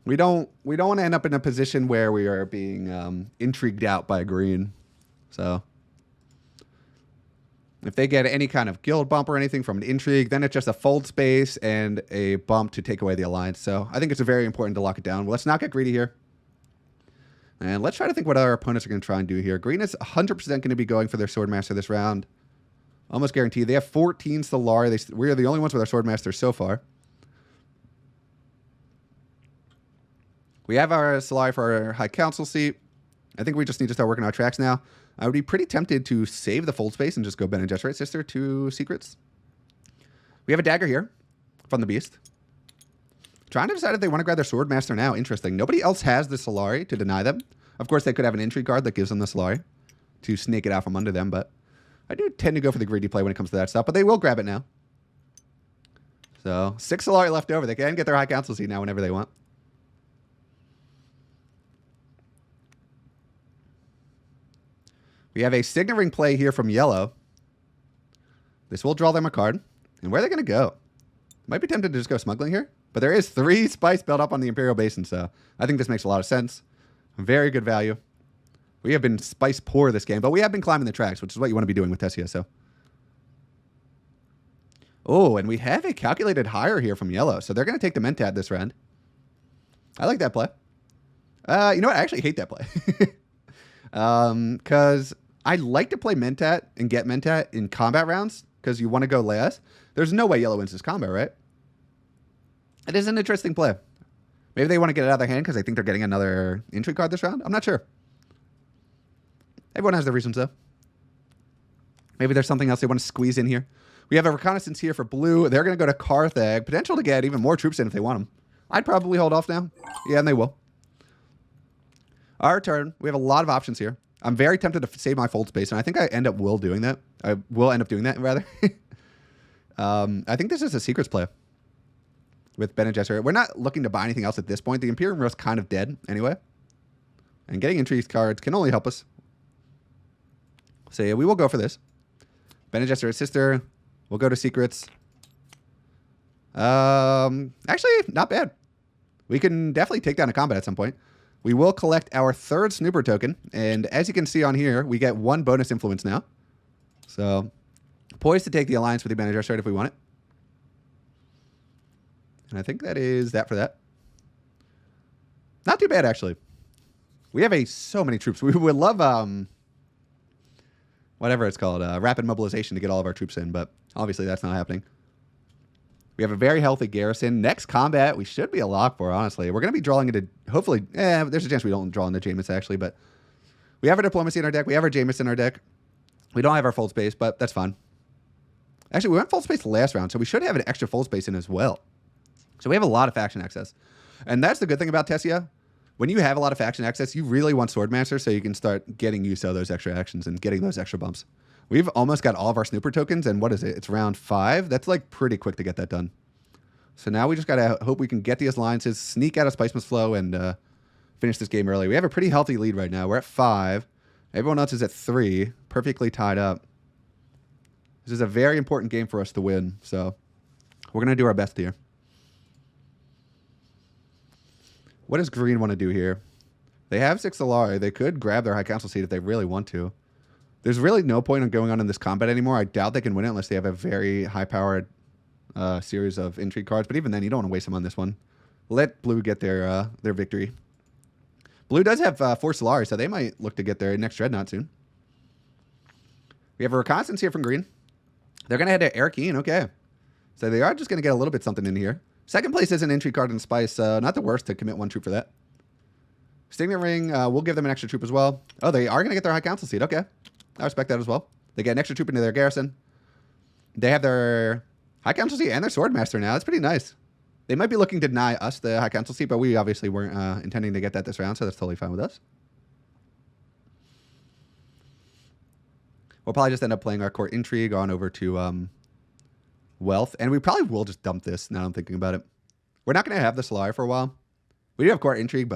We don't want to end up in a position where we are being intrigued out by green. So if they get any kind of guild bump or anything from an intrigue, then it's just a fold space and a bump to take away the alliance. So I think it's very important to lock it down. Let's not get greedy here. And let's try to think what our opponents are going to try and do here. Green is 100% going to be going for their Swordmaster this round. Almost guaranteed. They have 14 Solari. We are the only ones with our Swordmaster so far. We have our Solari for our High Council seat. I think we just need to start working our tracks now. I would be pretty tempted to save the fold space and just go Bene Gesserit Sister to Secrets. We have a dagger here from the Beast. Trying to decide if they want to grab their Swordmaster now. Interesting. Nobody else has the Solari to deny them. Of course, they could have an intrigue card that gives them the Solari to snake it out from under them, but I do tend to go for the greedy play when it comes to that stuff, but they will grab it now. So 6 Solari left over. They can get their High Council seat now whenever they want. We have a Signet Ring play here from yellow. This will draw them a card. And where are they going to go? Might be tempted to just go smuggling here. But there is 3 spice built up on the Imperial Basin, so I think this makes a lot of sense. Very good value. We have been spice poor this game, but we have been climbing the tracks, which is what you want to be doing with Tessia, so. Oh, and we have a calculated higher here from yellow, so they're going to take the Mentat this round. I like that play. You know what? I actually hate that play. Because I like to play Mentat and get Mentat in combat rounds, because you want to go last. There's no way yellow wins this combat, right? It is an interesting play. Maybe they want to get it out of their hand because they think they're getting another intrigue card this round. I'm not sure. Everyone has their reasons, though. Maybe there's something else they want to squeeze in here. We have a reconnaissance here for blue. They're going to go to Carthage. Potential to get even more troops in if they want them. I'd probably hold off now. Yeah, and they will. Our turn. We have a lot of options here. I'm very tempted to save my fold space, and I think I end up doing that. I will end up doing that, rather. I think this is a secrets play with Bene Gesserit. We're not looking to buy anything else at this point. The Imperium is kind of dead anyway. And getting intrigue cards can only help us. So yeah, we will go for this. Bene Gesserit Sister. We'll go to secrets. Actually, not bad. We can definitely take down a combat at some point. We will collect our 3rd Snooper token. And as you can see on here, we get 1 bonus influence now. So, poised to take the alliance with the Bene Gesserit if we want it. And I think that is that for that. Not too bad, actually. We have so many troops. We would love, whatever it's called, rapid mobilization to get all of our troops in, but obviously that's not happening. We have a very healthy garrison. Next combat, we should be a lock for, honestly. We're going to be drawing into, hopefully, there's a chance we don't draw into Jameis, actually, but we have our diplomacy in our deck. We have our Jameis in our deck. We don't have our fold space, but that's fine. Actually, we went fold space last round, so we should have an extra fold space in as well. So we have a lot of faction access. And that's the good thing about Tessia. When you have a lot of faction access, you really want Swordmaster so you can start getting used to those extra actions and getting those extra bumps. We've almost got all of our Snooper tokens, and what is it? It's round 5. That's like pretty quick to get that done. So now we just got to hope we can get these alliances, sneak out of Spice Must Flow, and finish this game early. We have a pretty healthy lead right now. We're at 5. Everyone else is at 3, perfectly tied up. This is a very important game for us to win, so we're going to do our best here. What does green want to do here? They have 6 Solari. They could grab their High Council seat if they really want to. There's really no point in going on in this combat anymore. I doubt they can win it unless they have a very high-powered series of intrigue cards. But even then, you don't want to waste them on this one. Let blue get their victory. Blue does have 4 Solari, so they might look to get their next Dreadnought soon. We have a reconnaissance here from green. They're going to head to Arakeen. Okay. So they are just going to get a little bit something in here. Second place is an intrigue card and spice. Not the worst to commit 1 troop for that. Signet Ring, we'll give them an extra troop as well. Oh, they are going to get their High Council seat. Okay. I respect that as well. They get an extra troop into their garrison. They have their High Council seat and their Swordmaster now. That's pretty nice. They might be looking to deny us the High Council seat, but we obviously weren't intending to get that this round, so that's totally fine with us. We'll probably just end up playing our Court Intrigue on over to Wealth, and we probably will just dump this now I'm thinking about it. We're not going to have the Solari for a while. We do have Court Intrigue,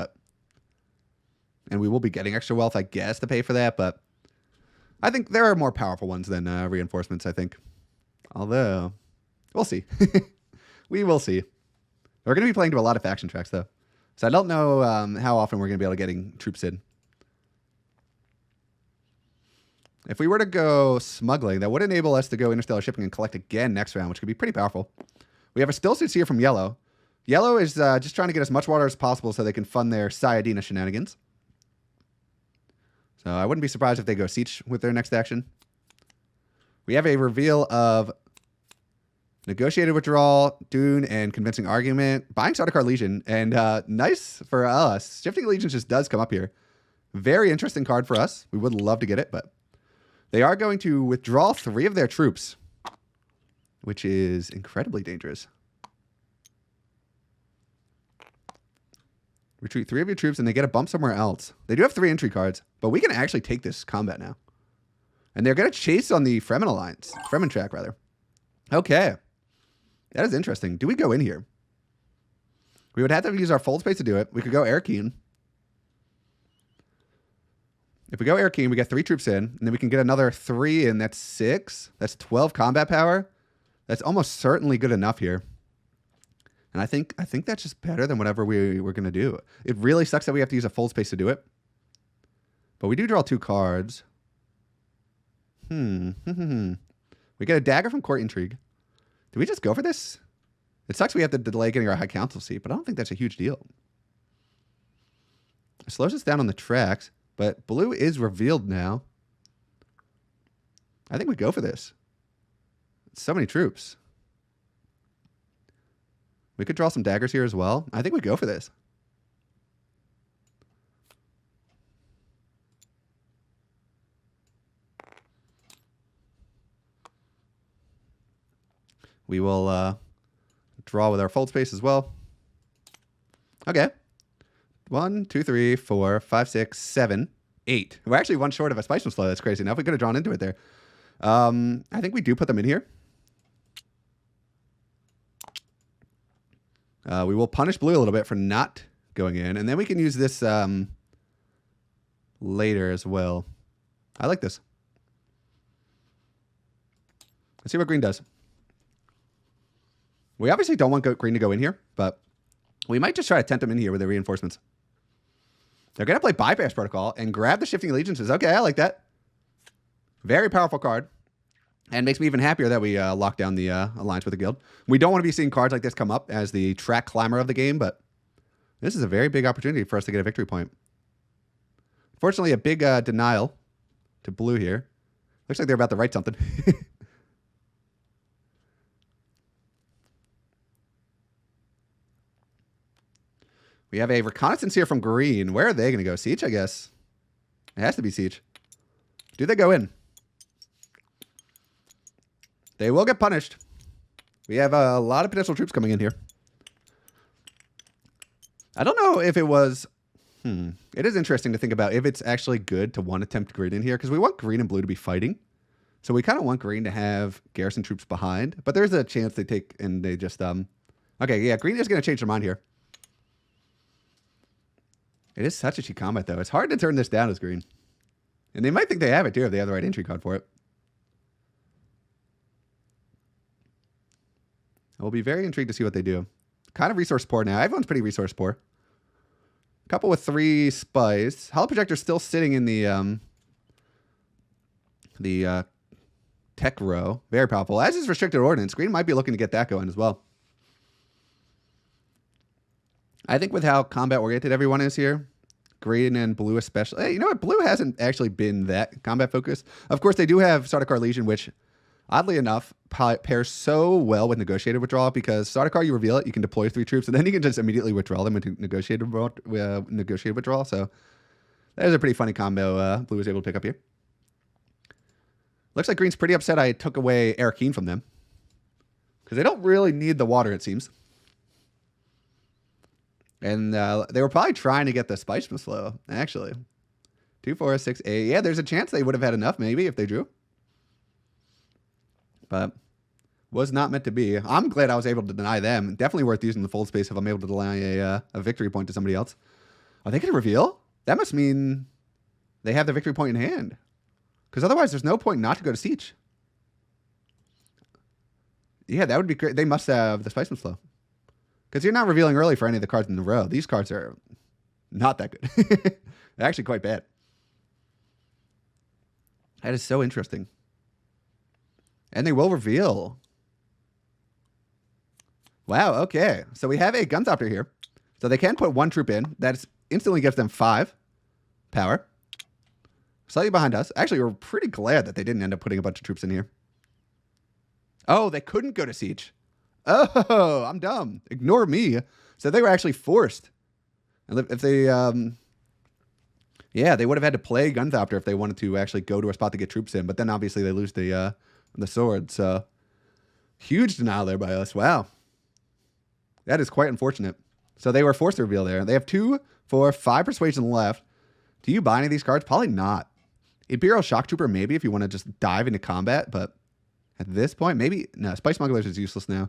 and we will be getting extra Wealth, I guess, to pay for that, but I think there are more powerful ones than reinforcements, I think. Although, we'll see. We will see. We're going to be playing to a lot of faction tracks, though. So I don't know how often we're going to be able to getting troops in. If we were to go smuggling, that would enable us to go interstellar shipping and collect again next round, which could be pretty powerful. We have a still suits here from Yellow. Yellow is just trying to get as much water as possible so they can fund their Sayadina shenanigans. So I wouldn't be surprised if they go siege with their next action. We have a reveal of negotiated withdrawal, Dune, and convincing argument. Buying Sardaukar Legion, and nice for us. Shifting Allegiance just does come up here. Very interesting card for us. We would love to get it, but they are going to withdraw 3 of their troops, which is incredibly dangerous. Retreat 3 of your troops, and they get a bump somewhere else. They do have 3 entry cards, but we can actually take this combat now. And they're going to chase on the Fremen Alliance. Fremen track, rather. Okay. That is interesting. Do we go in here? We would have to use our fold space to do it. We could go Arakeen. If we go Arakeen, we get 3 troops in, and then we can get another 3 in. That's 6. That's 12 combat power. That's almost certainly good enough here. And I think that's just better than whatever we were going to do. It really sucks that we have to use a fold space to do it. But we do draw 2 cards. We get a dagger from Court Intrigue. Do we just go for this? It sucks we have to delay getting our High Council seat, but I don't think that's a huge deal. It slows us down on the tracks, but blue is revealed now. I think we go for this. So many troops. We could draw some daggers here as well. I think we go for this. We will draw with our fold space as well. Okay. 1, 2, 3, 4, 5, 6, 7, 8. We're actually 1 short of a Spice and Slow. That's crazy enough. We could have drawn into it there. I think we do put them in here. We will punish blue a little bit for not going in. And then we can use this later as well. I like this. Let's see what green does. We obviously don't want green to go in here, but we might just try to tempt them in here with the reinforcements. They're going to play Bypass Protocol and grab the Shifting Allegiances. Okay, I like that. Very powerful card. And makes me even happier that we locked down the alliance with the guild. We don't want to be seeing cards like this come up as the track climber of the game, but this is a very big opportunity for us to get a victory point. Fortunately, a big denial to blue here. Looks like they're about to write something. We have a reconnaissance here from green. Where are they going to go? Siege, I guess. It has to be Siege. Do they go in? They will get punished. We have a lot of potential troops coming in here. I don't know if it was... It is interesting to think about if it's actually good to want to tempt green in here, because we want green and blue to be fighting. So we kind of want green to have garrison troops behind. But there's a chance they take and they just... Okay, yeah, green is going to change their mind here. It is such a cheap combat, though. It's hard to turn this down as green. And they might think they have it, too, if they have the right entry card for it. I will be very intrigued to see what they do. Kind of resource poor now. Everyone's pretty resource poor. A couple with 3 spies. Hollow Projector's still sitting in the Tech row. Very powerful. As is restricted ordnance. Green might be looking to get that going as well. I think with how combat oriented everyone is here, green and blue especially. Hey, you know what? Blue hasn't actually been that combat focused. Of course, they do have Sardaukar Legion, which oddly enough pairs so well with negotiated withdrawal because Sardaukar, you reveal it, you can deploy 3 troops, and then you can just immediately withdraw them into negotiated withdrawal. So that is a pretty funny combo blue was able to pick up here. Looks like green's pretty upset I took away Arakeen from them because they don't really need the water, it seems. And they were probably trying to get the Spice Flow, actually. 2, 4, 6, 8. Yeah, there's a chance they would have had enough, maybe, if they drew. But was not meant to be. I'm glad I was able to deny them. Definitely worth using the fold space if I'm able to deny a victory point to somebody else. Are they going to reveal? That must mean they have the victory point in hand. Because otherwise, there's no point not to go to Siege. Yeah, that would be great. They must have the Spice Flow. Because you're not revealing early for any of the cards in the row. These cards are not that good. They're actually quite bad. That is so interesting. And they will reveal. Wow, okay. So we have a Gunthopter here. So they can put 1 troop in. That instantly gives them 5 power. Slightly behind us. Actually, we're pretty glad that they didn't end up putting a bunch of troops in here. Oh, they couldn't go to Siege. Oh, I'm dumb. Ignore me. So they were actually forced. And if they, yeah, they would have had to play Gunthopter if they wanted to actually go to a spot to get troops in. But then obviously they lose the sword. So huge denial there by us. Wow. That is quite unfortunate. So they were forced to reveal there. They have 2, 4, 5 persuasion left. Do you buy any of these cards? Probably not. Imperial Shock Trooper, maybe if you want to just dive into combat. But at this point, maybe. No, Spice Smugglers is useless now.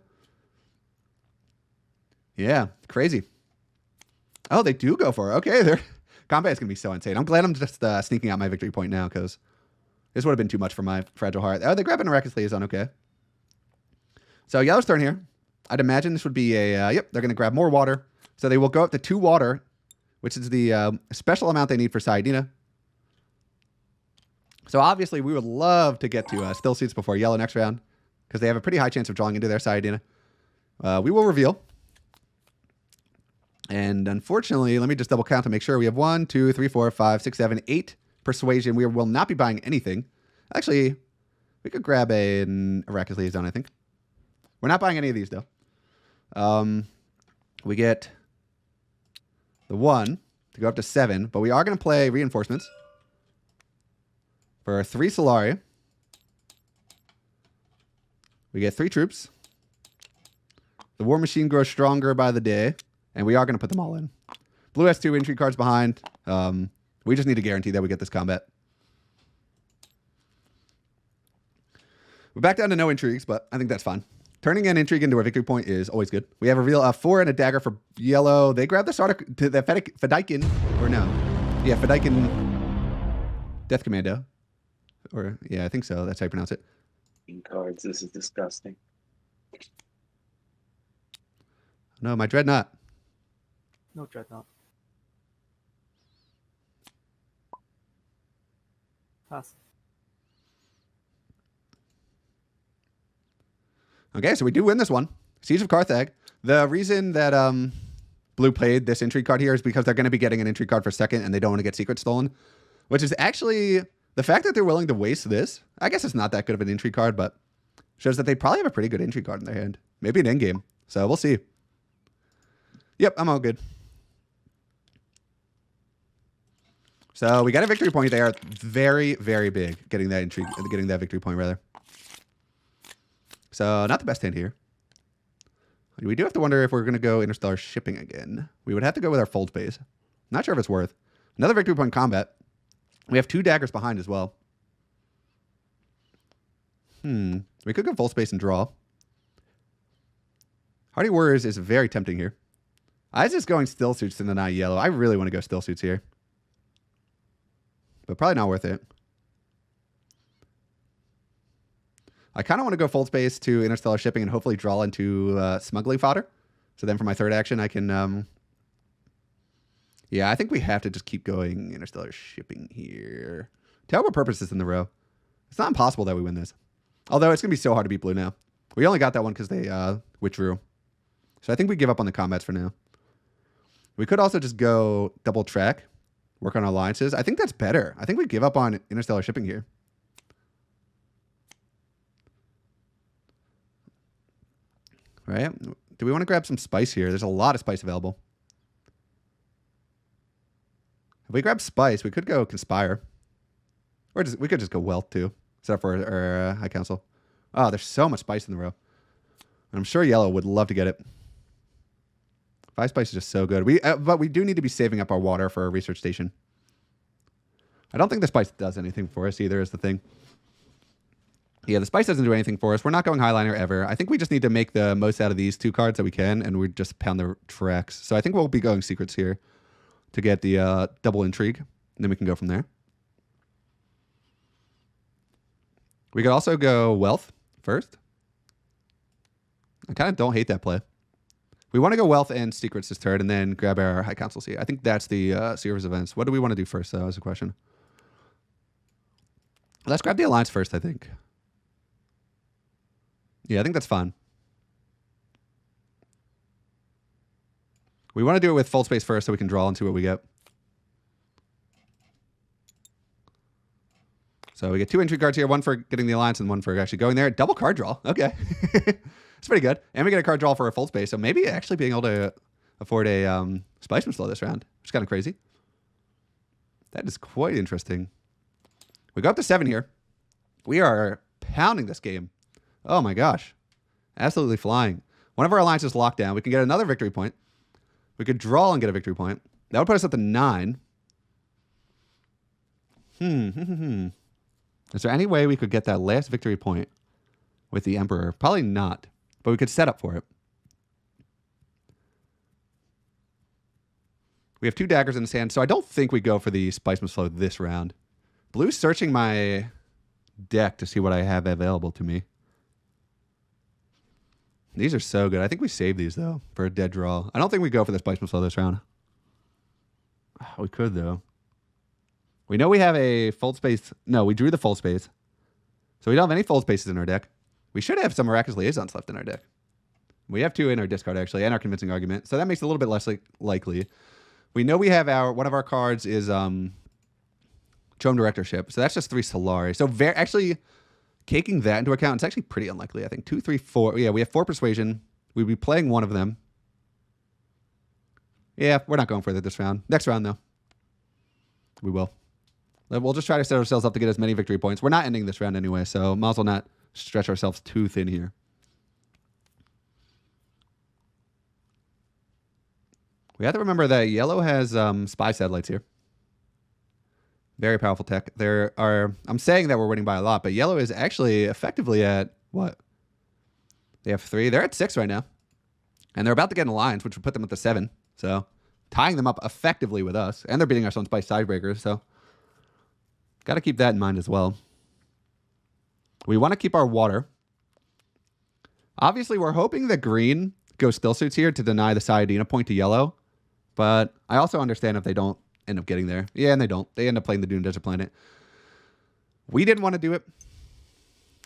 Yeah, crazy. Oh, they do go for it. Okay, their combat is going to be so insane. I'm glad I'm just sneaking out my victory point now because this would have been too much for my fragile heart. Oh, they grab an Miraculous Liaison. Okay. So yellow's turn here. I'd imagine this would be a, yep, they're going to grab more water. So they will go up to 2 water, which is the special amount they need for Saiyadina. So obviously we would love to get to Still Suits before yellow next round because they have a pretty high chance of drawing into their Saiyadina. We will reveal. And unfortunately, let me just double count to make sure we have 1, 2, 3, 4, 5, 6, 7, 8 persuasion. We will not be buying anything. Actually, we could grab a Miraculous Liaison, I think. We're not buying any of these, though. We get the 1 to go up to 7, but we are going to play Reinforcements for 3 Solari. We get 3 troops. The War Machine grows stronger by the day. And we are going to put them all in. Blue has 2 intrigue cards behind. We just need to guarantee that we get this combat. We're back down to no intrigues, but I think that's fine. Turning an intrigue into a victory point is always good. We have a reveal 4 and a dagger for yellow. They grab the Fedaykin, or no. Yeah, Fedaykin Death Commando. Or, yeah, I think so. That's how you pronounce it. Cards. This is disgusting. No, my Dreadnought. No Dreadnought. Pass. Okay, so we do win this one. Siege of Carthage. The reason that Blue played this intrigue card here is because they're going to be getting an intrigue card for second and they don't want to get secret stolen, which is actually the fact that they're willing to waste this. I guess it's not that good of an intrigue card, but shows that they probably have a pretty good intrigue card in their hand. Maybe an endgame. So we'll see. Yep, I'm all good. So we got a victory point there. Very, very big. Getting that intrigue, getting that victory point rather. So not the best hand here. We do have to wonder if we're going to go interstellar shipping again. We would have to go with our fold base. Not sure if it's worth. Another victory point combat. We have 2 daggers behind as well. We could go full space and draw. Hardy Warriors is very tempting here. I was just going Still Suits to deny yellow. I really want to go Still Suits here. But probably not worth it. I kind of want to go full space to interstellar shipping and hopefully draw into smuggling fodder. So then for my third action, I can... yeah, I think we have to just keep going interstellar shipping here. Terrible purposes in the row. It's not impossible that we win this. Although it's going to be so hard to beat blue now. We only got that one because they withdrew. So I think we give up on the combats for now. We could also just go double track, work on alliances. I think that's better. I think we give up on interstellar shipping here. Right? Do we want to grab some spice here? There's a lot of spice available. If we grab spice, we could go conspire. Or we could just go wealth too. Set up for our high council. Oh, there's so much spice in the row. I'm sure yellow would love to get it. 5 spice is just so good. But we do need to be saving up our water for our research station. I don't think the spice does anything for us either is the thing. Yeah, the spice doesn't do anything for us. We're not going highliner ever. I think we just need to make the most out of these 2 cards that we can, and we just pound the tracks. So I think we'll be going secrets here to get the double intrigue, and then we can go from there. We could also go wealth first. I kind of don't hate that play. We want to go wealth and secrets this turn, and then grab our high council seat. I think that's the series of events. What do we want to do first, though, is the question. Let's grab the alliance first, I think. Yeah, I think that's fine. We want to do it with full space first so we can draw and see what we get. So we get 2 entry cards here, one for getting the alliance and one for actually going there. Double card draw. Okay. It's pretty good. And we get a card draw for a full space. So maybe actually being able to afford a Spiceman slow this round, which is kind of crazy. That is quite interesting. We go up to 7 here. We are pounding this game. Oh my gosh. Absolutely flying. One of our alliances locked down. We can get another victory point. We could draw and get a victory point. That would put us up to 9. Is there any way we could get that last victory point with the Emperor? Probably not, but we could set up for it. We have 2 daggers in his hand, so I don't think we go for the Spiceman Slow this round. Blue's searching my deck to see what I have available to me. These are so good. I think we save these, though, for a dead draw. I don't think we go for the Spiceman Slow this round. We could, though. We know we have a fold space. No, we drew the fold space. So we don't have any fold spaces in our deck. We should have some Miraculous Liaisons left in our deck. We have 2 in our discard, actually, and our Convincing Argument. So that makes it a little bit less likely. We know we have one of our cards is Chome Directorship. So that's just 3 Solari. So actually, taking that into account, it's actually pretty unlikely. I think 2, 3, 4. Yeah, we have 4 Persuasion. We'd be playing one of them. Yeah, we're not going for it this round. Next round, though. We will. We'll just try to set ourselves up to get as many victory points. We're not ending this round anyway, so might as well not stretch ourselves too thin here. We have to remember that yellow has spy satellites here. Very powerful tech. I'm saying that we're winning by a lot, but yellow is actually effectively at what? They have 3. They're at 6 right now. And they're about to get an alliance, which would put them at the 7. So tying them up effectively with us. And they're beating us on spice tiebreakers, so got to keep that in mind as well. We want to keep our water. Obviously, we're hoping that green goes still suits here to deny the Sayadina point to yellow. But I also understand if they don't end up getting there. Yeah, and they don't. They end up playing the Dune Desert Planet. We didn't want to do it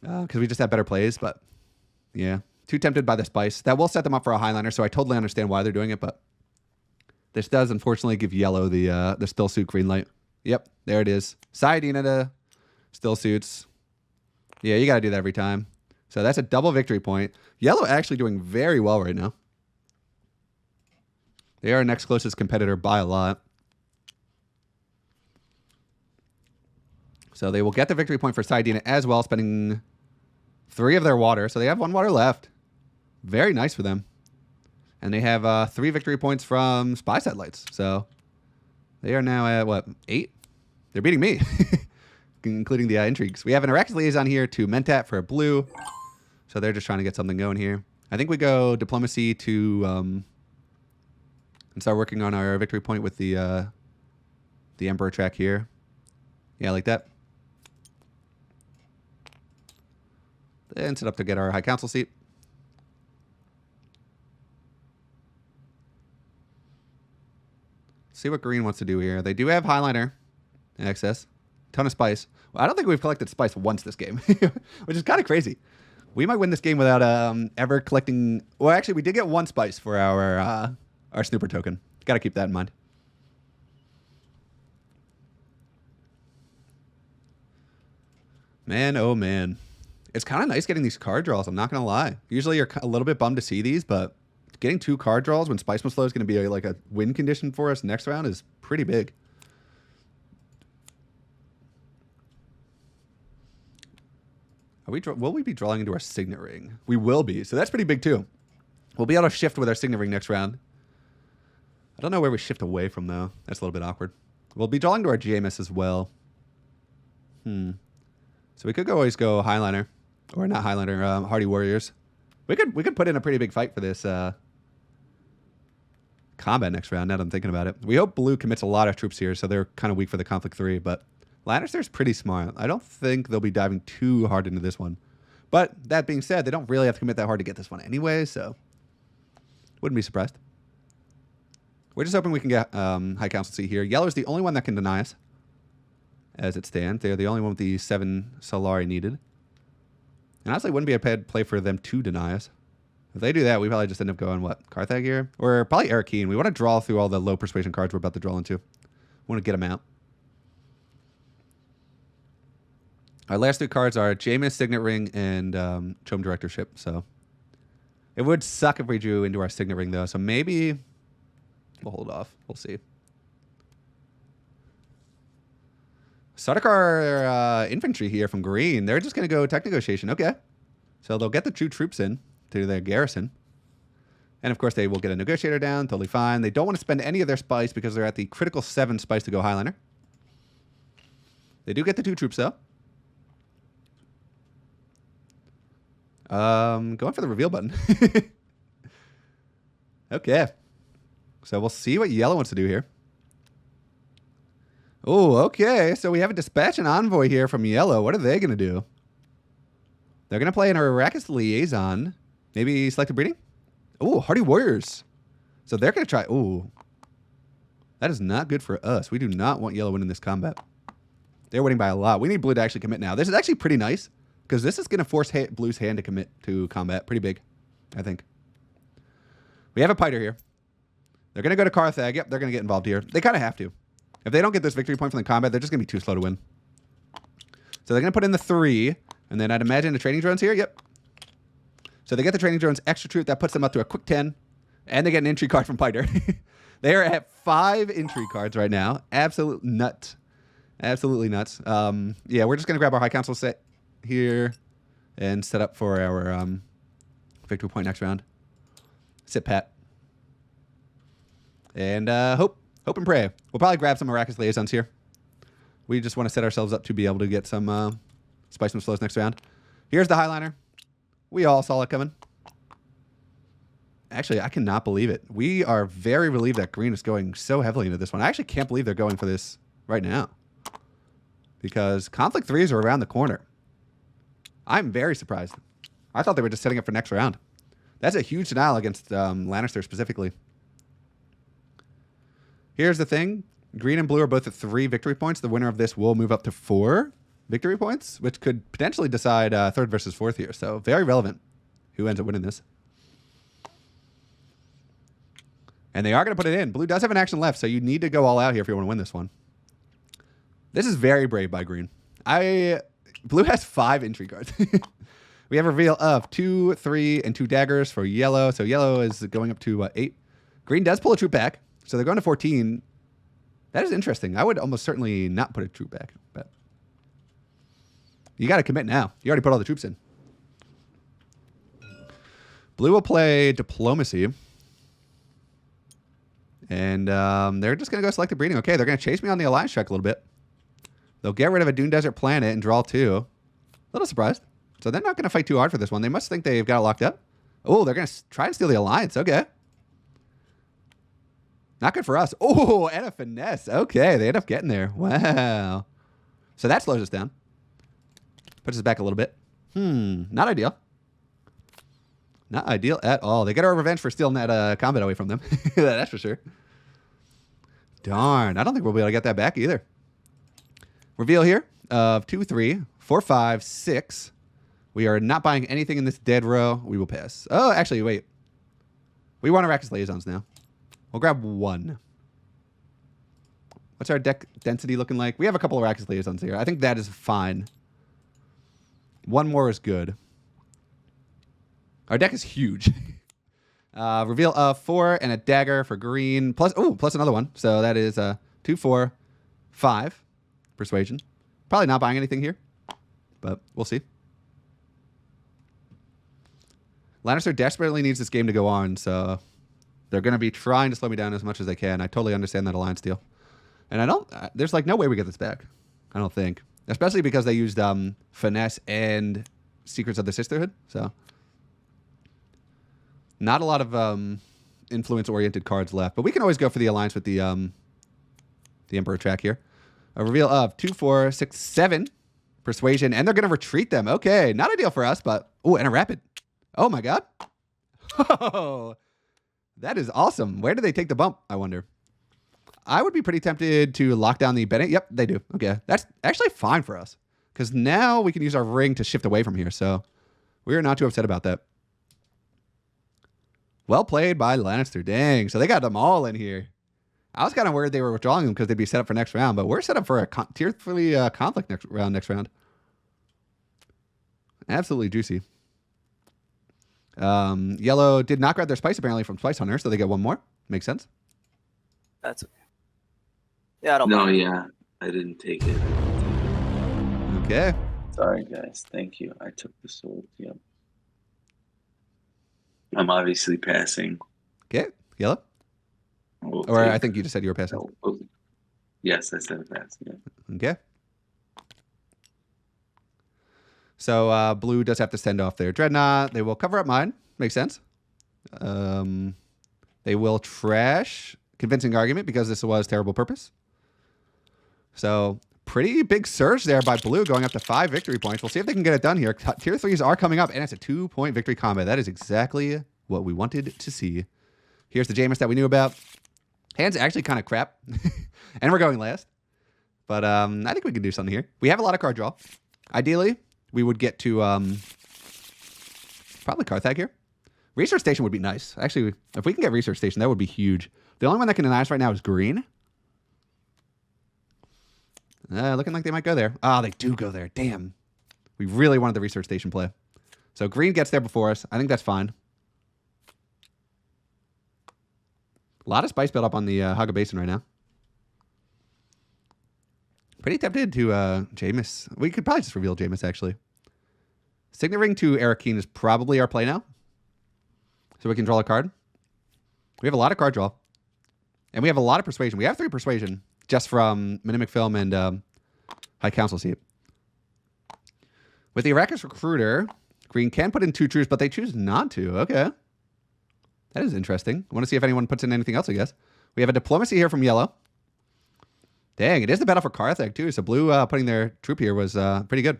because we just had better plays. But yeah, too tempted by the spice. That will set them up for a highliner, so I totally understand why they're doing it. But this does unfortunately give yellow the still suit green light. Yep, there it is. Sayadina to still suits. Yeah, you got to do that every time. So that's a double victory point. Yellow actually doing very well right now. They are our next closest competitor by a lot. So they will get the victory point for Sayadina as well, spending 3 of their water. So they have 1 water left. Very nice for them. And they have 3 victory points from spy satellites. So they are now at, what, 8? They're beating me, including the intrigues. We have an Miraculous Liaison here to Mentat for a blue. So they're just trying to get something going here. I think we go Diplomacy to and start working on our victory point with the Emperor track here. Yeah, like that. Then set up to get our High Council seat. See what green wants to do here. They do have Highliner in excess. ton of spice. Well, I don't think we've collected spice once this game, which is kind of crazy. We might win this game without ever collecting. Well, actually, we did get 1 spice for our snooper token. Got to keep that in mind. Man, oh man. It's kind of nice getting these card draws, I'm not going to lie. Usually you're a little bit bummed to see these, but getting 2 card draws when Spice Must Flow is going to be like a win condition for us next round is pretty big. Will we be drawing into our Signet Ring? We will be, so that's pretty big too. We'll be able to shift with our Signet Ring next round. I don't know where we shift away from, though. That's a little bit awkward. We'll be drawing to our Jameis as well. So we could always go Highliner. Or not Highliner, Hardy Warriors. We could put in a pretty big fight for this combat next round, now that I'm thinking about it. We hope Blue commits a lot of troops here, so they're kind of weak for the Conflict 3, but Lannister's pretty smart. I don't think they'll be diving too hard into this one. But that being said, they don't really have to commit that hard to get this one anyway, so wouldn't be surprised. We're just hoping we can get High Council seat here. Yellow's the only one that can deny us, as it stands. They're the only one with the 7 Solari needed. And honestly, it wouldn't be a bad play for them to deny us. If they do that, we probably just end up going, what, Carthag here? Or probably Arakeen. We want to draw through all the low persuasion cards we're about to draw into. We want to get them out. Our last 3 cards are Jameis, Signet Ring, and Chome Directorship. So it would suck if we drew into our Signet Ring, though. So maybe we'll hold off. We'll see. Sardaukar infantry here from green. They're just going to go tech negotiation. Okay. So they'll get the 2 troops in to their garrison. And of course, they will get a negotiator down. Totally fine. They don't want to spend any of their spice because they're at the critical 7 spice to go Highliner. They do get the 2 troops, though. Going for the reveal button. Okay. So we'll see what Yellow wants to do here. Oh, okay. So we have a dispatch and envoy here from Yellow. What are they going to do? They're going to play an Arrakis liaison. Maybe selective breeding? Oh, Hardy Warriors. So they're going to try. Oh, that is not good for us. We do not want Yellow winning this combat. They're winning by a lot. We need Blue to actually commit now. This is actually pretty nice because this is going to force Blue's hand to commit to combat. Pretty big, I think. We have a Piter here. They're going to go to Carthag. Yep, they're going to get involved here. They kind of have to. If they don't get this victory point from the combat, they're just going to be too slow to win. So they're going to put in the 3, and then I'd imagine the training drones here. Yep. So they get the training drones extra troop. That puts them up to a quick 10, and they get an entry card from Piter. They are at 5 entry cards right now. Absolute nuts. Absolutely nuts. Yeah, we're just going to grab our High Council set here and set up for our victory point next round. Sit pat. And hope and pray. We'll probably grab some Arrakis liaisons here. We just want to set ourselves up to be able to get some Spice and Slows next round. Here's the Highliner. We all saw it coming. Actually, I cannot believe it. We are very relieved that green is going so heavily into this one. I actually can't believe they're going for this right now. Because Conflict 3s are around the corner. I'm very surprised. I thought they were just setting up for next round. That's a huge denial against Lannister specifically. Here's the thing. Green and blue are both at 3 victory points. The winner of this will move up to 4 victory points, which could potentially decide 3rd versus 4th here. So very relevant who ends up winning this. And they are going to put it in. Blue does have an action left, so you need to go all out here if you want to win this one. This is very brave by green. Blue has 5 entry cards. We have a reveal of 2, 3, and 2 daggers for yellow. So yellow is going up to 8. Green does pull a troop back. So they're going to 14. That is interesting. I would almost certainly not put a troop back. But you got to commit now. You already put all the troops in. Blue will play diplomacy. And they're just going to go selective breeding. Okay, they're going to chase me on the alliance track a little bit. They'll get rid of a Dune Desert planet and draw 2. A little surprised. So they're not going to fight too hard for this one. They must think they've got it locked up. Oh, they're going to try and steal the alliance. Okay. Not good for us. Oh, and a finesse. Okay, they end up getting there. Wow. So that slows us down. Puts us back a little bit. Not ideal. Not ideal at all. They get our revenge for stealing that combat away from them. That's for sure. Darn. I don't think we'll be able to get that back either. Reveal here of 2, 3, 4, 5, 6. We are not buying anything in this dead row. We will pass. Oh, actually, wait. We want Arrakis Liaisons now. We'll grab 1. What's our deck density looking like? We have a couple of Arrakis Liaisons here. I think that is fine. 1 more is good. Our deck is huge. Reveal of 4 and a dagger for green. Plus another one. So that is 2, 4, 5. Persuasion. Probably not buying anything here, but we'll see. Lannister desperately needs this game to go on, so they're going to be trying to slow me down as much as they can. I totally understand that alliance deal. And I don't... there's like no way we get this back. I don't think. Especially because they used Finesse and Secrets of the Sisterhood, so... Not a lot of influence-oriented cards left, but we can always go for the alliance with the Emperor track here. A reveal of 2, 4, 6, 7. Persuasion, and they're going to retreat them. Okay, not ideal for us, but... Oh, and a rapid. Oh, my God. Oh, that is awesome. Where do they take the bump, I wonder? I would be pretty tempted to lock down the Bennett. Yep, they do. Okay, that's actually fine for us, because now we can use our ring to shift away from here, so we are not too upset about that. Well played by Lannister. Dang. So they got them all in here. I was kind of worried they were withdrawing them because they'd be set up for next round, but we're set up for a tier 3 conflict next round. Absolutely juicy. Yellow did not grab their spice apparently from Spice Hunter, so they get 1 more. Makes sense. That's okay. Yeah, I don't No, mind. yeah, I didn't take it. Okay. Sorry, guys. Thank you. I took the sword. Yep. I'm obviously passing. Okay. Yellow. We'll Or take- I think you just said you were passing. No, yes, I said pass. Yeah. Okay. So blue does have to send off their Dreadnought. They will cover up mine. Makes sense. They will trash Convincing Argument because this was Terrible Purpose. So pretty big surge there by blue, going up to 5 victory points. We'll see if they can get it done here. Tier 3s are coming up, and it's a 2-point victory combat. That is exactly what we wanted to see. Here's the Jameis that we knew about. Hand's actually kind of crap, and we're going last. But I think we can do something here. We have a lot of card draw. Ideally, we would get to probably Carthag here. Research Station would be nice. Actually, if we can get Research Station, that would be huge. The only one that can deny us right now is green. Looking like they might go there. Ah, they do go there. Damn. We really wanted the Research Station play. So green gets there before us. I think that's fine. A lot of spice built up on the Haga Basin right now. Pretty tempted to Jameis. We could probably just reveal Jameis, actually. Signet Ring to Arakeen is probably our play now. So we can draw a card. We have a lot of card draw. And we have a lot of Persuasion. We have 3 Persuasion just from Mimic Film and High Council seat. With the Arrakis Recruiter, green can put in 2 troops, but they choose not to. Okay. That is interesting. I want to see if anyone puts in anything else, I guess. We have a Diplomacy here from yellow. Dang, it is the battle for Carthag, too. So blue putting their troop here was pretty good.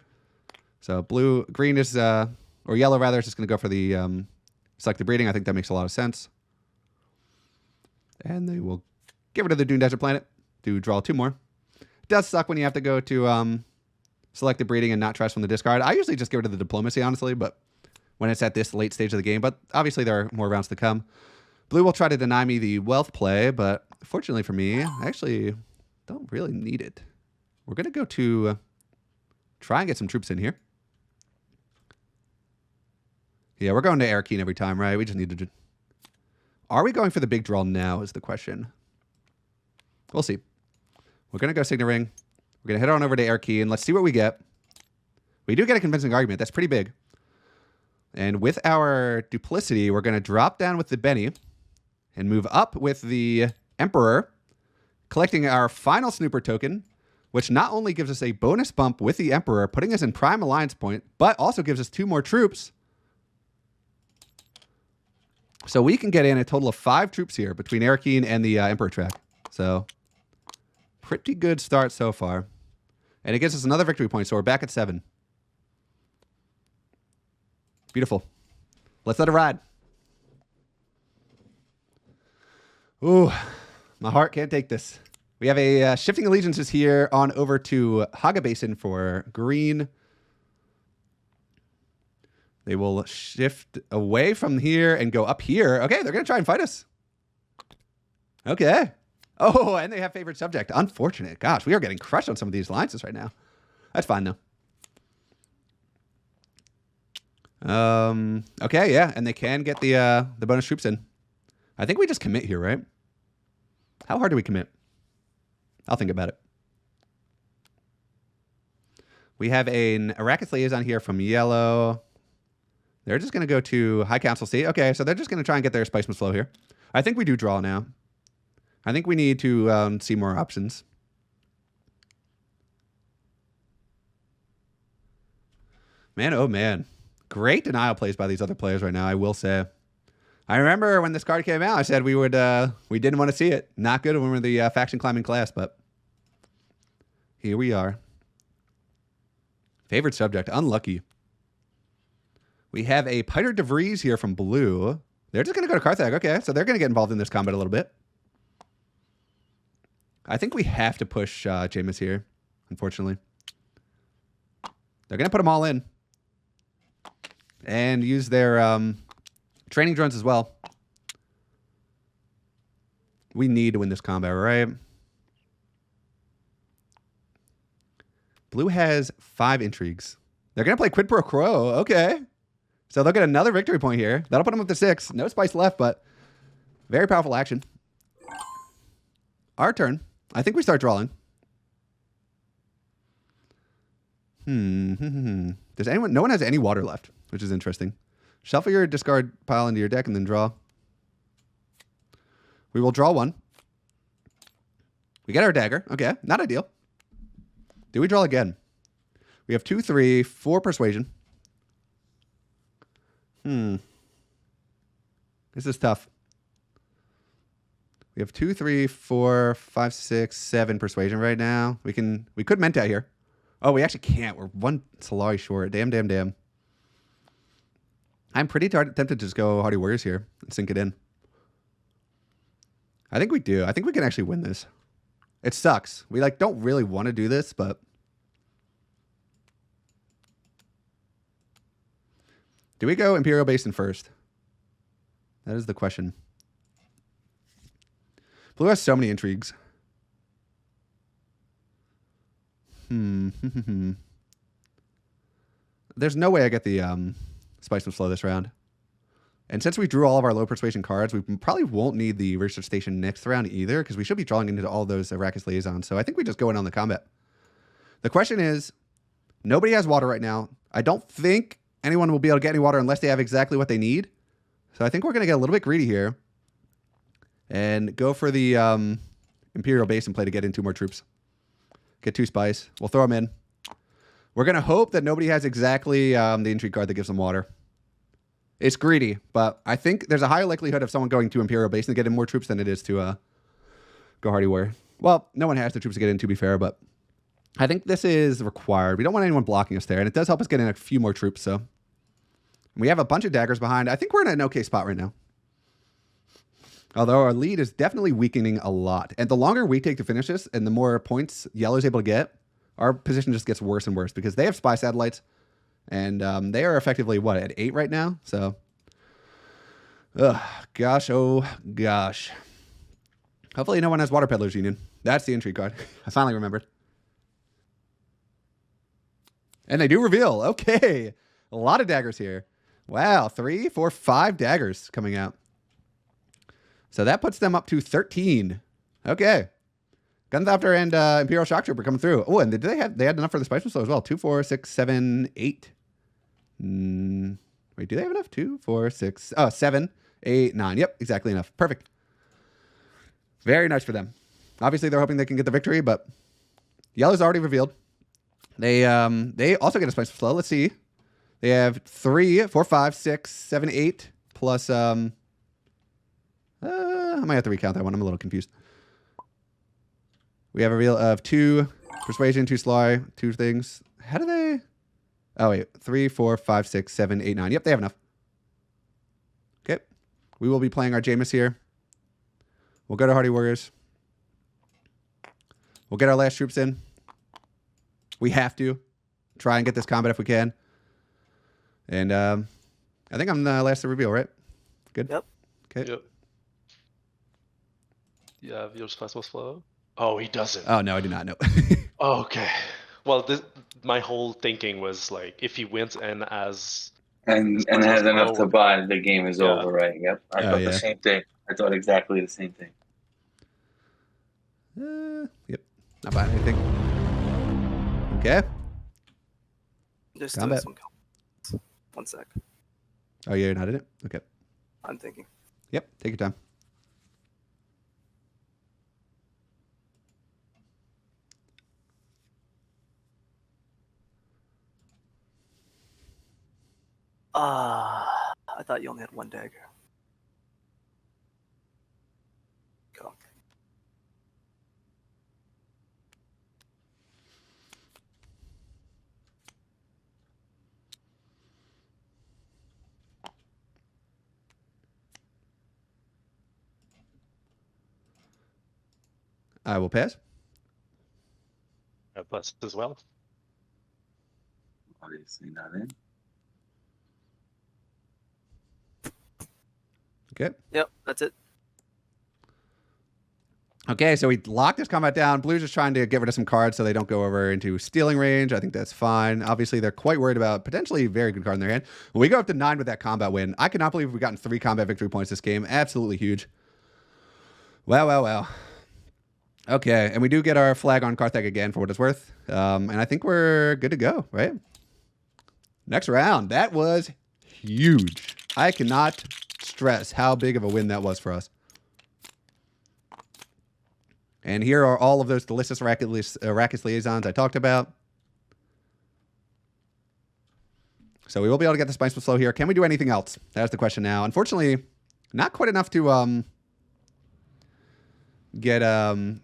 So green is, or yellow rather, is just going to go for the selective breeding. I think that makes a lot of sense. And they will get rid of the Dune Desert Planet to draw 2 more. It does suck when you have to go to selective breeding and not trash from the discard. I usually just get rid of the Diplomacy, honestly, but when it's at this late stage of the game. But obviously there are more rounds to come. Blue will try to deny me the wealth play, but fortunately for me, I actually don't really need it. We're going to go to try and get some troops in here. Yeah, we're going to Arakeen every time, right? We just need to... Are we going for the big draw now is the question. We'll see. We're going to go Signet Ring. We're going to head on over to Arakeen. Let's see what we get. We do get a Convincing Argument. That's pretty big. And with our Duplicity, we're going to drop down with the Benny and move up with the Emperor, collecting our final Snooper token, which not only gives us a bonus bump with the Emperor, putting us in prime alliance point, but also gives us 2 more troops. So we can get in a total of 5 troops here between Arakeen and the Emperor track. So pretty good start so far. And it gives us another victory point, so we're back at 7. Beautiful. Let's let it ride. Ooh, my heart can't take this. We have a shifting allegiances here on over to Haga Basin for green. They will shift away from here and go up here. Okay, they're going to try and fight us. Okay. Oh, and they have favorite subject. Unfortunate. Gosh, we are getting crushed on some of these alliances right now. That's fine, though. Okay, yeah, and they can get the bonus troops in. I think we just commit here, right? How hard do we commit? I'll think about it. We have an Arrakis liaison here from yellow. They're just going to go to High Council C. Okay, so they're just going to try and get their Spiceman flow here. I think we do draw now. I think we need to see more options. Man, oh man. Great denial plays by these other players right now, I will say. I remember when this card came out, I said we didn't want to see it. Not good when we were the faction climbing class, but here we are. Favorite subject, unlucky. We have a Piter de Vries here from blue. They're just going to go to Carthage. Okay, so they're going to get involved in this combat a little bit. I think we have to push Jameis here, unfortunately. They're going to put them all in. And use their training drones as well. We need to win this combat, right? Blue has 5 intrigues. They're going to play Quid Pro Quo. Okay. So they'll get another victory point here. That'll put them up to 6. No spice left, but very powerful action. Our turn. I think we start drawing. Does anyone? No one has any water left, which is interesting. Shuffle your discard pile into your deck and then draw. We will draw 1. We get our dagger. Okay, not ideal. Do we draw again? We have 2, 3, 4 persuasion. This is tough. We have 2, 3, 4, 5, 6, 7 persuasion right now. We could Menta here. Oh, we actually can't. We're 1 Solari short. Damn. I'm pretty tempted to just go Hardy Warriors here and sink it in. I think we do. I think we can actually win this. It sucks. We don't really want to do this, but do we go Imperial Basin first? That is the question. Blue has so many intrigues. There's no way I get the Spiceman Flow this round. And since we drew all of our low persuasion cards, we probably won't need the research station next round either, because we should be drawing into all those Arrakis liaisons. So I think we just go in on the combat. The question is, nobody has water right now. I don't think anyone will be able to get any water unless they have exactly what they need. So I think we're going to get a little bit greedy here and go for the Imperial Basin play to get in 2 more troops. Get 2 spice. We'll throw them in. We're going to hope that nobody has exactly the intrigue card that gives them water. It's greedy, but I think there's a higher likelihood of someone going to Imperial Basin to get in more troops than it is to go Hardy Warrior. Well, no one has the troops to get in, to be fair, but I think this is required. We don't want anyone blocking us there, and it does help us get in a few more troops, so. We have a bunch of daggers behind. I think we're in an okay spot right now. Although our lead is definitely weakening a lot. And the longer we take to finish this and the more points Yellow's able to get, our position just gets worse and worse because they have spy satellites. And they are effectively, what, at 8 right now? So, gosh, oh gosh. Hopefully no one has Water Peddlers Union. That's the intrigue card. I finally remembered. And they do reveal. Okay. A lot of daggers here. Wow. 3, 4, 5 daggers coming out. So that puts them up to 13. Okay. Gunthopter and Imperial Shock Trooper coming through. Oh, and they had enough for the Spiceman Slow as well. 2, 4, 6, 7, 8. Wait, do they have enough? 2, 4, 6. Oh, 7, 8, 9. Yep, exactly enough. Perfect. Very nice for them. Obviously, they're hoping they can get the victory, but Yellow's already revealed. They also get a Spiceman Slow. Let's see. They have 3, 4, 5, 6, 7, 8 plus I might have to recount that one. I'm a little confused. We have a reveal of 2 persuasion, 2 sly, 2 things. How do they? Oh wait, 3, 4, 5, 6, 7, 8, 9. Yep, they have enough. Okay, we will be playing our Jameis here. We'll go to Hardy Warriors. We'll get our last troops in. We have to try and get this combat if we can. And I think I'm the last to reveal, right? Good. Yep. Okay. Yep. Yeah, your spice was flow. Oh, he doesn't. Oh no, I do not know. Oh, okay. Well, my whole thinking was like, if he wins and as And This and was has low. enough to buy, the game is Yeah. over, right? Yep. I Oh, thought yeah. the same thing. I thought exactly the same thing. Yep. Not buying anything. Okay. Just Combat. doing some combos. 1 sec. Oh, yeah, you're not in it? Okay. I'm thinking. Yep. Take your time. I thought you only had 1 dagger. Go. I will pass. Blessed as well. Obviously not in. Okay. Yep, that's it. Okay, so we locked this combat down. Blue's just trying to get rid of some cards so they don't go over into stealing range. I think that's fine. Obviously, they're quite worried about potentially a very good card in their hand. When we go up to 9 with that combat win, I cannot believe we've gotten 3 combat victory points this game. Absolutely huge. Wow, wow, wow. Okay, and we do get our flag on Carthage again for what it's worth. And I think we're good to go, right? Next round. That was huge. I cannot stress how big of a win that was for us. And here are all of those delicious Arrakis liaisons I talked about. So we will be able to get the spice with flow here. Can we do anything else? That's the question now. Unfortunately, not quite enough to get our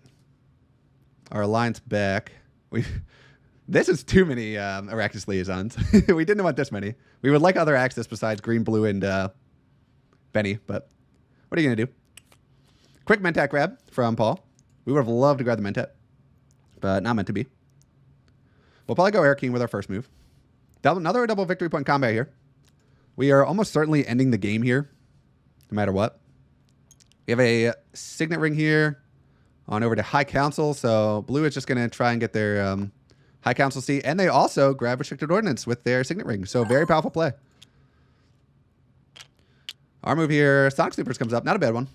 alliance back. This is too many Arrakis liaisons. We didn't want this many. We would like other access besides green, blue, and Benny. But what are you going to do? Quick Mentat grab from Paul. We would have loved to grab the Mentat, but not meant to be. We'll probably go Air King with our first move. Another double victory point combat here. We are almost certainly ending the game here, no matter what. We have a Signet Ring here on over to High Council, so Blue is just going to try and get their High Council seat, and they also grab Restricted Ordnance with their Signet Ring, so very powerful play. Our move here, Sonic Snoopers comes up, not a bad one.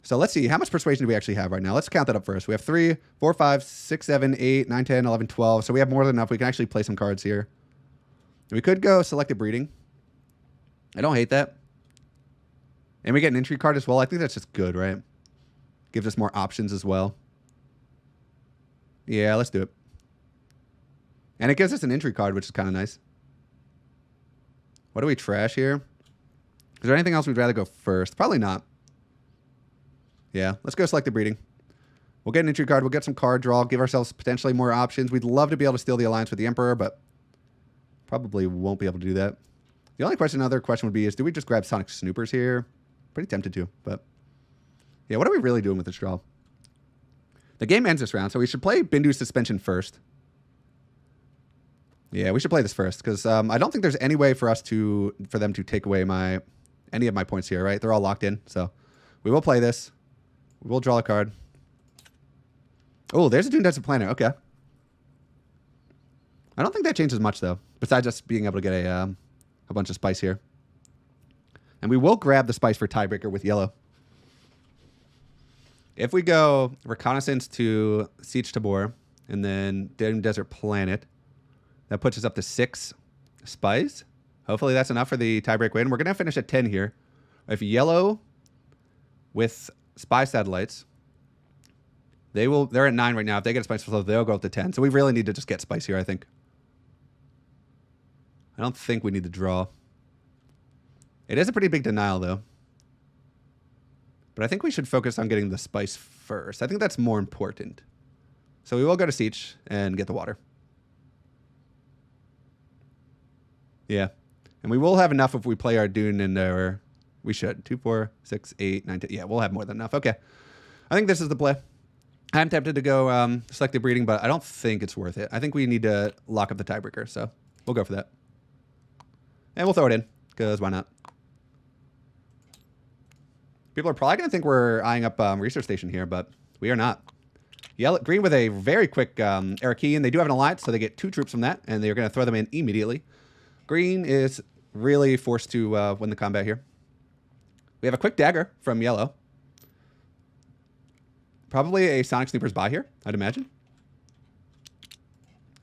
So let's see, how much persuasion do we actually have right now? Let's count that up first. We have 3, 4, 5, 6, 7, 8, 9, 10, 11, 12. So we have more than enough. We can actually play some cards here. We could go Selective Breeding. I don't hate that. And we get an Intrigue card as well. I think that's just good, right? Gives us more options as well. Yeah, let's do it. And it gives us an Intrigue card, which is kind of nice. What do we trash here? Is there anything else we'd rather go first? Probably not. Yeah, let's go Selective Breeding. We'll get an Intrigue card. We'll get some card draw. Give ourselves potentially more options. We'd love to be able to steal the alliance with the Emperor, but probably won't be able to do that. The only other question would be is, do we just grab Sonic Snoopers here? Pretty tempted to, but yeah, what are we really doing with this draw? The game ends this round, so we should play Bindu's Suspension first. Yeah, we should play this first, because I don't think there's any way for them to take away any of my points here, right? They're all locked in, so we will play this. We'll draw a card. Oh, there's a Dune Desert Planet. Okay. I don't think that changes much, though, besides just being able to get a bunch of spice here. And we will grab the spice for tiebreaker with yellow. If we go Reconnaissance to Siege Tabor and then Dune Desert Planet, that puts us up to 6 spice. Hopefully that's enough for the tiebreak win. We're going to finish at 10 here. If yellow with Spy Satellites, they're at 9 right now. If they get a spice flow, they'll go up to 10. So we really need to just get spice here, I think. I don't think we need to draw. It is a pretty big denial, though. But I think we should focus on getting the spice first. I think that's more important. So we will go to Siege and get the water. Yeah. And we will have enough if we play our Dune and our... We should. 2, 4, 6, 8, 9, 10. Yeah, we'll have more than enough. Okay. I think this is the play. I'm tempted to go selective breeding, but I don't think it's worth it. I think we need to lock up the tiebreaker, so we'll go for that. And we'll throw it in, because why not? People are probably going to think we're eyeing up research station here, but we are not. Green with a very quick Arakean. They do have an alliance, so they get 2 troops from that, and they're going to throw them in immediately. Green is really forced to win the combat here. We have a quick dagger from yellow. Probably a Sonic Snoopers buy here, I'd imagine.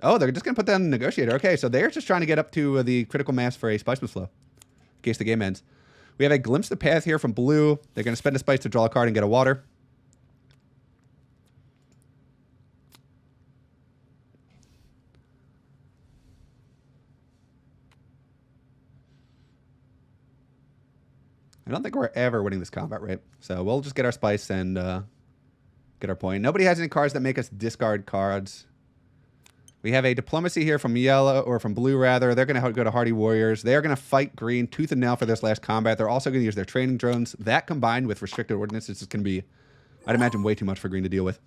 Oh, they're just going to put down the Negotiator. Okay, so they're just trying to get up to the critical mass for a Spice Move Flow in case the game ends. We have a Glimpse of the Path here from blue. They're going to spend a Spice to draw a card and get a water. I don't think we're ever winning this combat, right? So we'll just get our Spice and get our point. Nobody has any cards that make us discard cards. We have a Diplomacy here from yellow, or from blue rather. They're going to go to Hardy Warriors. They are going to fight green tooth and nail for this last combat. They're also going to use their training drones. That combined with restricted ordnance is going to be, I'd imagine, way too much for green to deal with.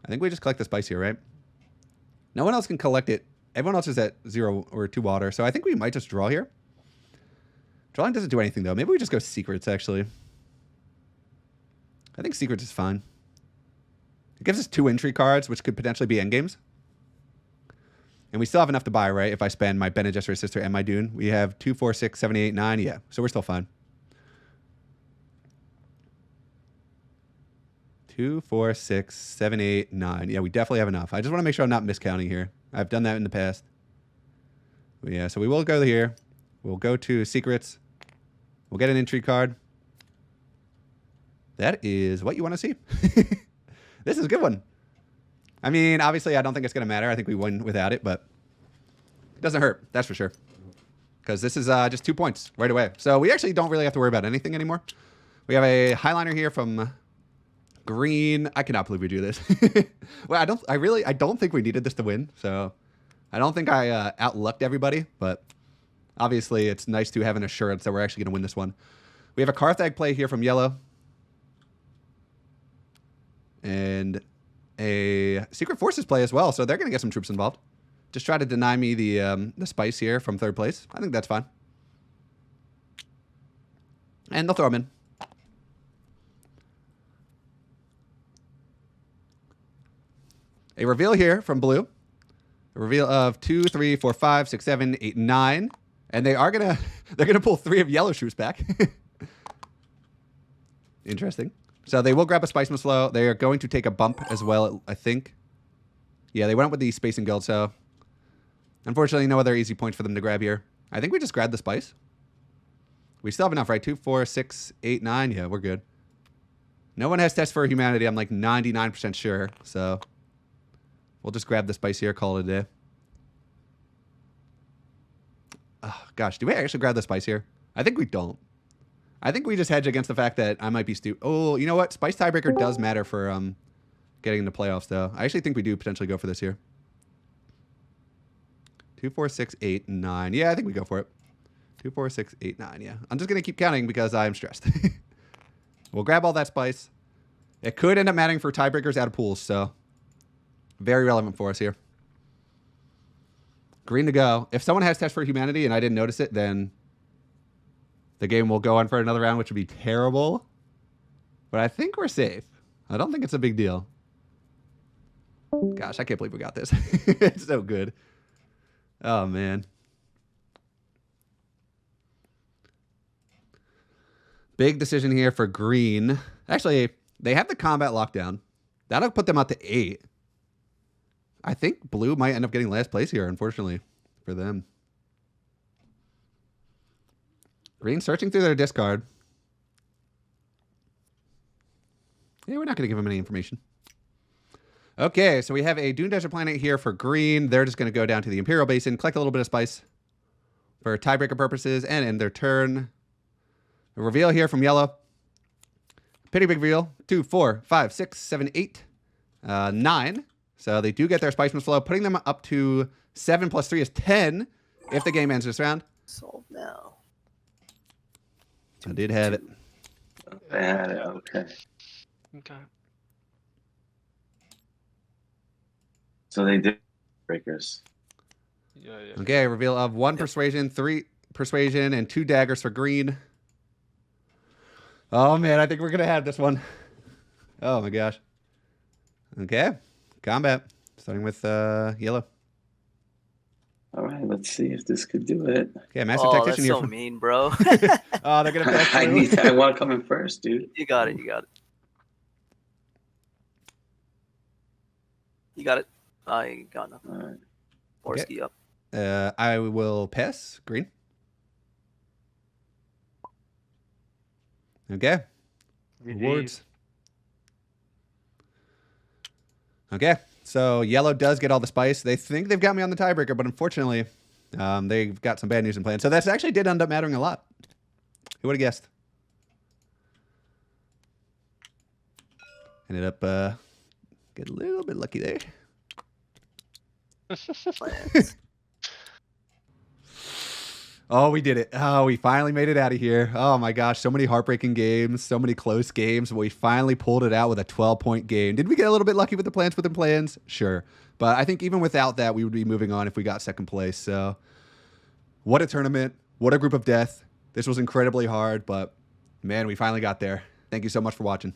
I think we just collect the Spice here, right? No one else can collect it. Everyone else is at 0 or 2 water. So I think we might just draw here. Drawing doesn't do anything, though. Maybe we just go Secrets, actually. I think Secrets is fine. It gives us 2 entry cards, which could potentially be endgames. And we still have enough to buy, right? If I spend my Bene Gesserit Sister and my Dune. We have 2, 4, 6, 7, 8, 9. Yeah, so we're still fine. 2, 4, 6, 7, 8, 9. Yeah, we definitely have enough. I just want to make sure I'm not miscounting here. I've done that in the past. But yeah, so we will go here. We'll go to Secrets. We'll get an entry card. That is what you want to see. This is a good one. I mean, obviously, I don't think it's going to matter. I think we win without it, but it doesn't hurt. That's for sure. Because this is just 2 points right away. So we actually don't really have to worry about anything anymore. We have a Highliner here from green. I cannot believe we do this. Well, I don't think we needed this to win. So I don't think I outlucked everybody, but obviously it's nice to have an assurance that we're actually going to win this one. We have a Carthag play here from yellow. And a Secret Forces play as well, so they're going to get some troops involved. Just try to deny me the Spice here from 3rd place. I think that's fine. And they'll throw them in. A reveal here from blue. A reveal of 2, 3, 4, 5, 6, 7, 8, 9. And they're gonna pull 3 of yellow troops back. Interesting. So they will grab a Spice Move Flow. They are going to take a bump as well, I think. Yeah, they went up with the Space and Guild, so unfortunately no other easy points for them to grab here. I think we just grabbed the Spice. We still have enough, right? 2, 4, 6, 8, 9. Yeah, we're good. No one has Test for Humanity. I'm like 99% sure, so we'll just grab the Spice here, call it a day. Oh, gosh, do we actually grab the Spice here? I think we don't. I think we just hedge against the fact that I might be stupid. Oh, you know what? Spice Tiebreaker does matter for getting into playoffs, though. I actually think we do potentially go for this here. 2, 4, 6, 8, 9. Yeah, I think we go for it. 2, 4, 6, 8, 9. Yeah. I'm just going to keep counting because I'm stressed. We'll grab all that Spice. It could end up mattering for tiebreakers out of pools, so very relevant for us here. Green to go. If someone has Test for Humanity and I didn't notice it, then the game will go on for another round, which would be terrible. But I think we're safe. I don't think it's a big deal. Gosh, I can't believe we got this. It's so good. Oh, man. Big decision here for green. Actually, they have the combat lockdown. That'll put them out to 8. I think blue might end up getting last place here, unfortunately, for them. Green searching through their discard. Yeah, we're not going to give them any information. Okay, so we have a Dune Desert Planet here for green. They're just going to go down to the Imperial Basin, collect a little bit of Spice for tiebreaker purposes, and end their turn. A reveal here from yellow. Pretty big reveal. 2, 4, 5, 6, 7, 8, 9. So they do get their Spice Move Flow, putting them up to 7 plus 3 is 10 if the game ends this round. Solve now. I did have it. I had it. Okay. Okay. So they did breakers. Yeah, yeah. Okay, reveal of 1 Yep. persuasion, 3 persuasion, and 2 daggers for green. Oh man, I think we're gonna have this one. Oh my gosh. Okay, combat. Starting with yellow. All right, let's see if this could do it. Okay, master Oh, tactician that's here. so mean, bro. Oh, they're gonna pass I through. I want to come in first, dude. You got it. You got it. You got it. I got nothing. All right. Orsky up. I will pass green. Okay. Rewards. Okay, so yellow does get all the spice. They think they've got me on the tiebreaker, but unfortunately, they've got some bad news in plan. So that actually did end up mattering a lot. Who would have guessed? Ended up get a little bit lucky there. Plans. Oh, we did it. Oh, we finally made it out of here. Oh my gosh, so many heartbreaking games, so many close games, but we finally pulled it out with a 12-point game. Did we get a little bit lucky with the plans within plans? Sure. But I think even without that, we would be moving on if we got second place. So what a tournament. What a group of death. This was incredibly hard, but man, we finally got there. Thank you so much for watching.